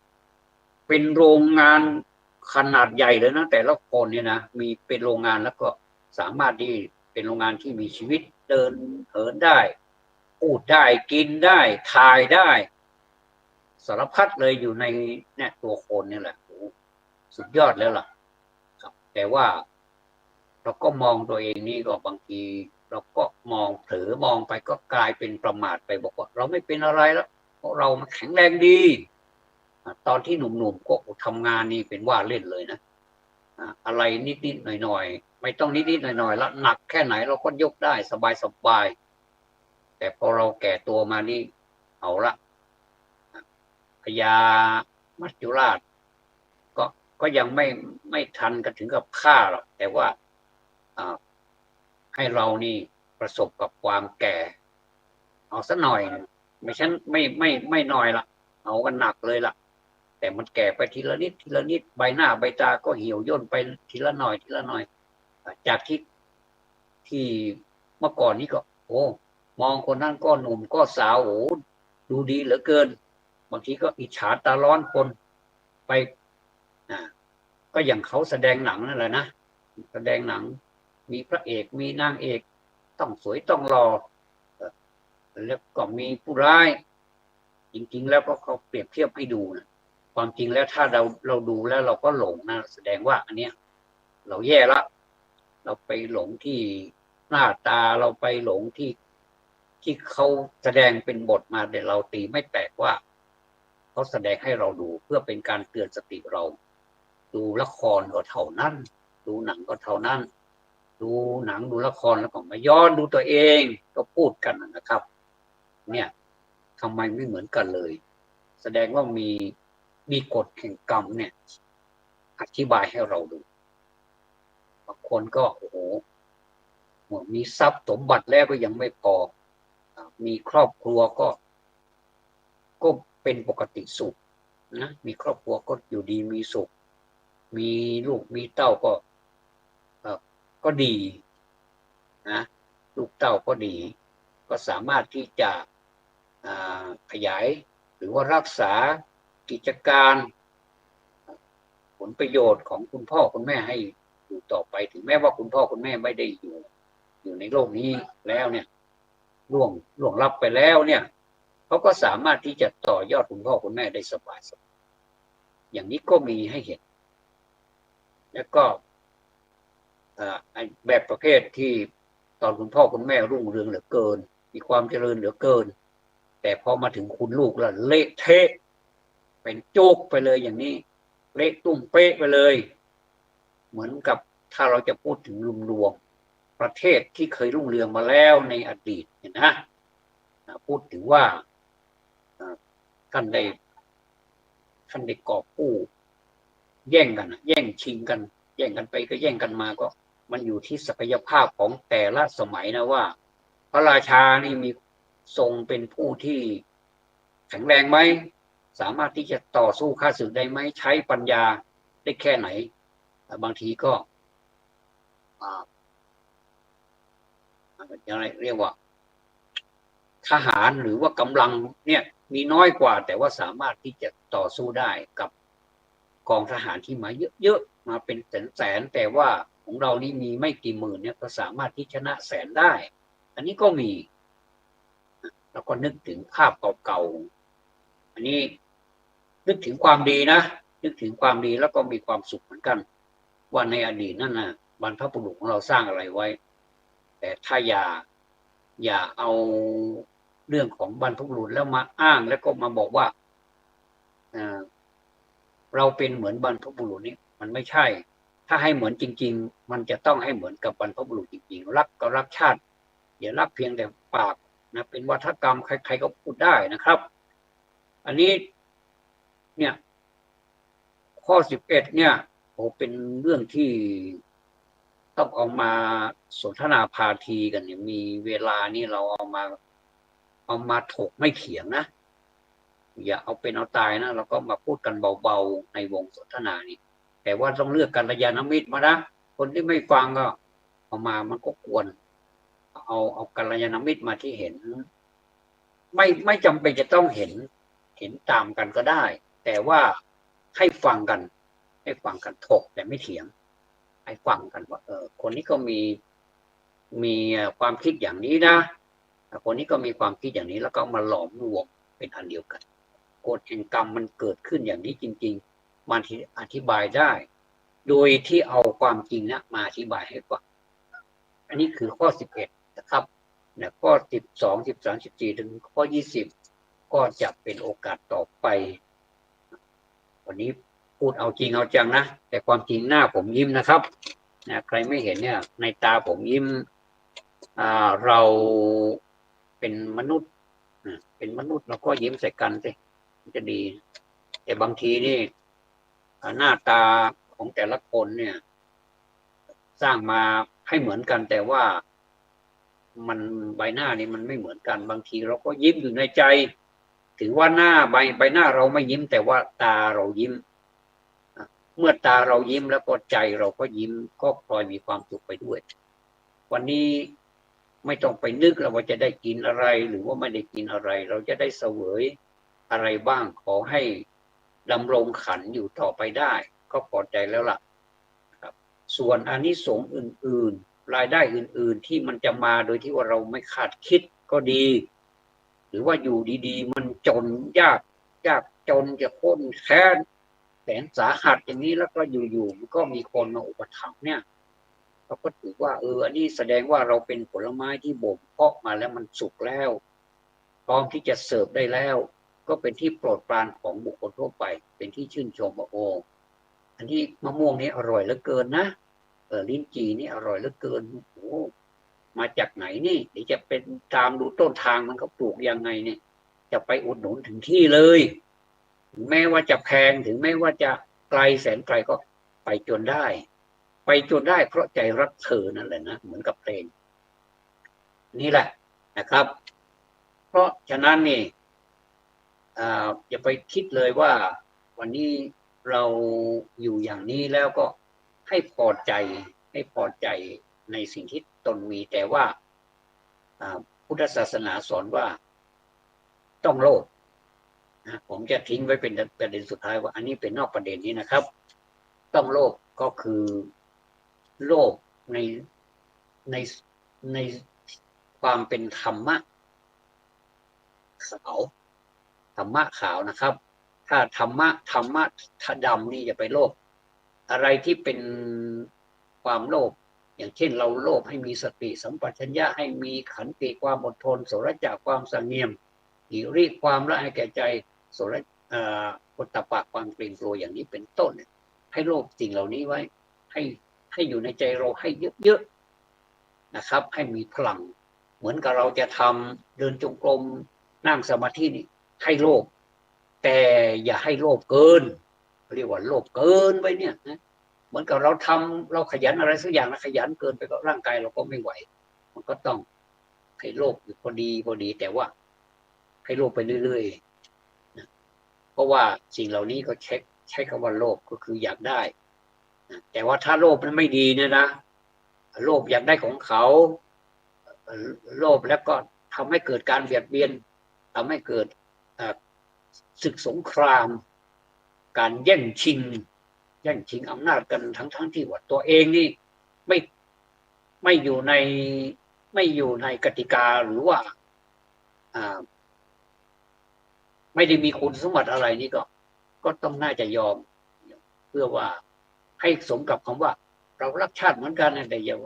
เป็นโรงงานขนาดใหญ่เลยนะแต่ละคนเนี่ยนะมีเป็นโรงงานแล้วก็สามารถที่เป็นโรงงานที่มีชีวิตเดินเหินได้พูดได้กินได้ถ่ายได้สารพัดเลยอยู่ในเนี่ยตัวคนนี่แหละสุดยอดแล้วล่ะครับแต่ว่าเราก็มองตัวเองนี่ก็บางทีเราก็มองเผลอมองไปก็กลายเป็นประมาทไปบอกว่าเราไม่เป็นอะไรแล้วเพราะเราแข็งแรงดีตอนที่หนุ่มๆก็ทำงานนี่เป็นว่าเล่นเลยนะอะไรนิดๆหน่อยๆไม่ต้องนิดๆหน่อยๆแล้วหนักแค่ไหนเราก็ยกได้สบายๆแต่พอเราแก่ตัวมานี่เอาละพญามัจจุราชก็ยังไม่ทันกันถึงกับฆ่าหรอกแต่ว่าให้เรานี่ประสบกับความแก่เอาสักหน่อยไม่ฉันไม่น้อยละเอากันหนักเลยล่ะ แต่มันแก่ไปทีละนิดทีละนิดใบหน้าใบตาก็เหี่ยวย่นไปทีละหน่อยทีละหน่อยจากที่เมื่อก่อนนี้ก็โอ้มองคนนั้นก็หนุ่มก็สาวโอ้ดูดีเหลือเกินบางทีก็อิจฉาตาร้อนคนไปก็อย่างเขาแสดงหนังนั่นแหละนะแสดงหนังมีพระเอกมีนางเอกต้องสวยต้องหล่อแล้วก็มีผู้ร้ายจริงๆแล้วก็เขาเปรียบเทียบให้ดูนะความจริงแล้วถ้าเราดูแล้วเราก็หลงนะแสดงว่าอันเนี้ยเราแย่ละเราไปหลงที่หน้าตาเราไปหลงที่เขาแสดงเป็นบทมาแต่เราตีไม่แปลกว่าเขาแสดงให้เราดูเพื่อเป็นการเตือนสติเราดูละครก็เท่านั้นดูหนังก็เท่านั้นดูหนังดูละครแล้วก็มาย้อนดูตัวเองก็พูดกันนะครับเนี่ยทำไมไม่เหมือนกันเลยแสดงว่ามีกฎแห่งกรรมเนี่ยอธิบายให้เราดูบางคนก็โอ้โหมีทรัพย์สมบัติแล้วก็ยังไม่พอมีครอบครัวก็เป็นปกติสุขนะมีครอบครัวก็อยู่ดีมีสุขมีลูกมีเต้าก็ดีนะลูกเต้าก็ดีก็สามารถที่จะขยายหรือว่ารักษากิจการผลประโยชน์ของคุณพ่อคุณแม่ให้อยู่ต่อไปถึงแม้ว่าคุณพ่อคุณแม่ไม่ได้อยู่ในโลกนี้แล้วเนี่ยล่วงลับไปแล้วเนี่ยเขาก็สามารถที่จะต่อยอดคุณพ่อคุณแม่ได้สบายอย่างนี้ก็มีให้เห็นแล้วก็แบบประเภทที่ตอนคุณพ่อคุณแม่รุ่งเรืองเหลือเกินมีความเจริญเหลือเกินแต่พอมาถึงคุณลูกแล้วเละเทะเป็นโจกไปเลยอย่างนี้เละตุ้มเป๊ะไปเลยเหมือนกับถ้าเราจะพูดถึงรวมๆประเทศที่เคยรุ่งเรืองมาแล้วในอดีตนะพูดถึงว่าท่านได้กอบกู้แย่งกันแย่งชิงกันแย่งกันไปก็แย่งกันมาก็มันอยู่ที่ศักยภาพของแต่ละสมัยนะว่าพระราชานี่มีทรงเป็นผู้ที่แข็งแรงไหมสามารถที่จะต่อสู้ข้าศึกได้ไหมใช้ปัญญาได้แค่ไหนบางทีก็ยังไงเรียกว่าทหารหรือว่ากำลังเนี่ยมีน้อยกว่าแต่ว่าสามารถที่จะต่อสู้ได้กับกองทหารที่มาเยอะๆมาเป็นแสนแต่ว่าของเรานี่มีไม่กี่หมื่นเนี่ยก็สามารถที่ชนะแสนได้อันนี้ก็มีแล้วก็นึกถึงภาพเก่าๆอันนี้นึกถึงความดีนะนึกถึงความดีแล้วก็มีความสุขเหมือนกันว่าในอดีตนั่นน่ะบรรพบุรุษของเราสร้างอะไรไว้แต่ถ้าอย่าเอาเรื่องของบรรพบุรุษแล้วมาอ้างแล้วก็มาบอกว่าเราเป็นเหมือนบรรพบุรุษนี่มันไม่ใช่ถ้าให้เหมือนจริงๆมันจะต้องให้เหมือนกับบรรพบุรุษจริงๆรักก็รักชาติอย่ารักเพียงแต่ปากนะเป็นวัฒกรรมใครๆก็พูดได้นะครับอันนี้เนี่ยข้อ11เนี่ยโอ้เป็นเรื่องที่ต้องเอามาสนทนาพาทีกันเนี่ยมีเวลานี่เราเอามาถกไม่เถียงนะอย่าเอาเป็นเอาตายนะเราก็มาพูดกันเบาๆในวงสนทนานี้แต่ว่าต้องเลือกกัลยาณมิตรมานะคนที่ไม่ฟังก็เอามามันก็ควรเอากัลยาณมิตรมาที่เห็นไม่จำเป็นจะต้องเห็นตามกันก็ได้ แต่ว่าให้ฟังกันถกแต่ไม่เถียงให้ฟังกันว่าคนนี้ก็มีความคิดอย่างนี้นะคนนี้ก็มีความคิดอย่างนี้แล้วก็มาหลอมรวมเป็นอันเดียวกันกฎแห่งกรรมมันเกิดขึ้นอย่างนี้จริงๆมันอธิบายได้โดยที่เอาความจริงนะมาอธิบายให้ฟังอันนี้คือข้อ11นะครับเนี่ยข้อ12 13 14ถึงข้อ20ก็จะเป็นโอกาสต่อไปวันนี้พูดเอาจริงเอาจังนะแต่ความจริงหน้าผมยิ้มนะครับใครไม่เห็นเนี่ยในตาผมยิ้มเราเป็นมนุษย์เราก็ยิ้มใส่กันสิจะดีแต่บางทีนี่หน้าตาของแต่ละคนเนี่ยสร้างมาให้เหมือนกันแต่ว่ามันใบหน้านี่มันไม่เหมือนกันบางทีเราก็ยิ้มอยู่ในใจ ถึงว่าหน้าใบหน้าเราไม่ยิ้มแต่ว่าตาเรายิ้มเมื่อตาเรายิ้มแล้วก็ใจเราก็ยิ้มก็พลอยมีความสุขไปด้วยวันนี้ไม่ต้องไปนึกแล้วว่าจะได้กินอะไรหรือว่าไม่ได้กินอะไรเราจะได้เสวยอะไรบ้างขอให้ดำรงขันอยู่ต่อไปได้ก็พอใจแล้วล่ะครับส่วนอานิสงส์อื่นๆรายได้อื่นๆที่มันจะมาโดยที่ว่าเราไม่คาดคิดก็ดีหรือว่าอยู่ดีๆมันจนยากจนจะข้นแค้นแสนสาหัสอย่างนี้แล้วก็อยู่ๆมันก็มีคนมาอุปถัมภ์เนี่ยเราก็ถือว่าอันนี้แสดงว่าเราเป็นผลไม้ที่บ่มเพาะมาแล้วมันสุกแล้วพร้อมที่จะเสิร์ฟได้แล้วก็เป็นที่โปรดปรานของบุคคลทั่วไปเป็นที่ชื่นชมว่าโอ้อันนี้มะม่วงนี้อร่อยเหลือเกินนะลิ้นจี่นี่อร่อยเหลือเกินโอ้มาจากไหนนี่เดี๋ยวจะเป็นตามดูต้นทางมันเขาปลูกยังไงเนี่ยจะไปอุดหนุนถึงที่เลยถึงแม้ว่าจะแพงถึงแม้ว่าจะไกลแสนไกลก็ไปจนได้ไปจนได้เพราะใจรักเธอนั่นแหละนะเหมือนกับเพลงนี่แหละนะครับเพราะฉะนั้นนี่อย่าไปคิดเลยว่าวันนี้เราอยู่อย่างนี้แล้วก็ให้พอใจในสิ่งที่ตนมีแต่ว่าพุทธศาสนาสอนว่าต้องโลภนะผมจะทิ้งไว้เป็นประเด็นสุดท้ายว่าอันนี้เป็นนอกประเด็นนี้นะครับต้องโลภก็คือโลภในในความเป็นธรรมะขาวธรรมะขาวนะครับถ้าธรรมะดำนี่อย่าไปโลภอะไรที่เป็นความโลภอย่างเช่นเราโลภให้มีสติสัมปชัญญะให้มีขันติความอดทนโสรจะความสงเงียมหิริความละอายแก่ใจโสรโอตตัปปะความเกรงกลัวอย่างนี้เป็นต้นให้โลภสิ่งเหล่านี้ไว้ให้อยู่ในใจเราให้เยอะๆนะครับให้มีพลังเหมือนกับเราจะทำเดินจงกรมนั่งสมาธินี่ให้โลภแต่อย่าให้โลภเกินเรียกว่าโลภเกินไปเนี่ยนะเหมือนกับเราขยันอะไรสักอย่างนะขยันเกินไปก็ร่างกายเราก็ไม่ไหวมันก็ต้องให้โลภอยู่พอดีแต่ว่าให้โลภไปเรื่อยๆนะเพราะว่าสิ่งเหล่านี้ก็ใช้คำว่าโลภก็คืออยากได้นะแต่ว่าถ้าโลภมันไม่ดีเนี่ยนะโลภอยากได้ของเขาโลภแล้วก็ทำให้เกิดการเบียดเบียนทำให้เกิดศึกสงครามการแย่งชิงอำนาจกันทั้งที่ว่าตัวเองนี่ไม่อยู่ในกติกาหรือว่าไม่ได้มีคุณสมบัติอะไรนี่ก็ต้องน่าจะยอมเพื่อว่าให้สมกับคำว่าเรารักชาติเหมือนกันนะแต่อย่า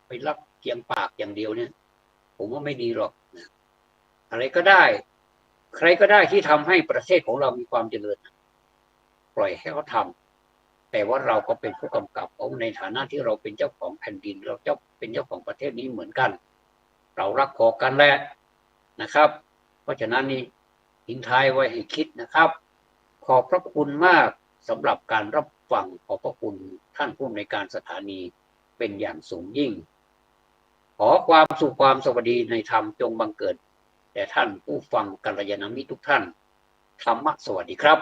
ไปรักเพียงปากอย่างเดียวเนี่ยผมว่าไม่ดีหรอกอะไรก็ได้ใครก็ได้ที่ทำให้ประเทศของเรามีความเจริญปล่อยให้เขาทำแต่ว่าเราก็เป็นผู้กำกับเอาในฐานะที่เราเป็นเจ้าของแผ่นดินเราเป็นเจ้าของประเทศนี้เหมือนกันเรารักพอกันแหละนะครับเพราะฉะนั้นนี่ทิ้งท้ายไว้ให้คิดนะครับขอบพระคุณมากสำหรับการรับฟังขอบพระคุณท่านผู้อำนวยการสถานีเป็นอย่างสูงยิ่งขอความสุขความสวัสดีในธรรมจงบังเกิดแด่ท่านผู้ฟังกัลยาณมิตรทุกท่านธรรมะสวัสดีครับ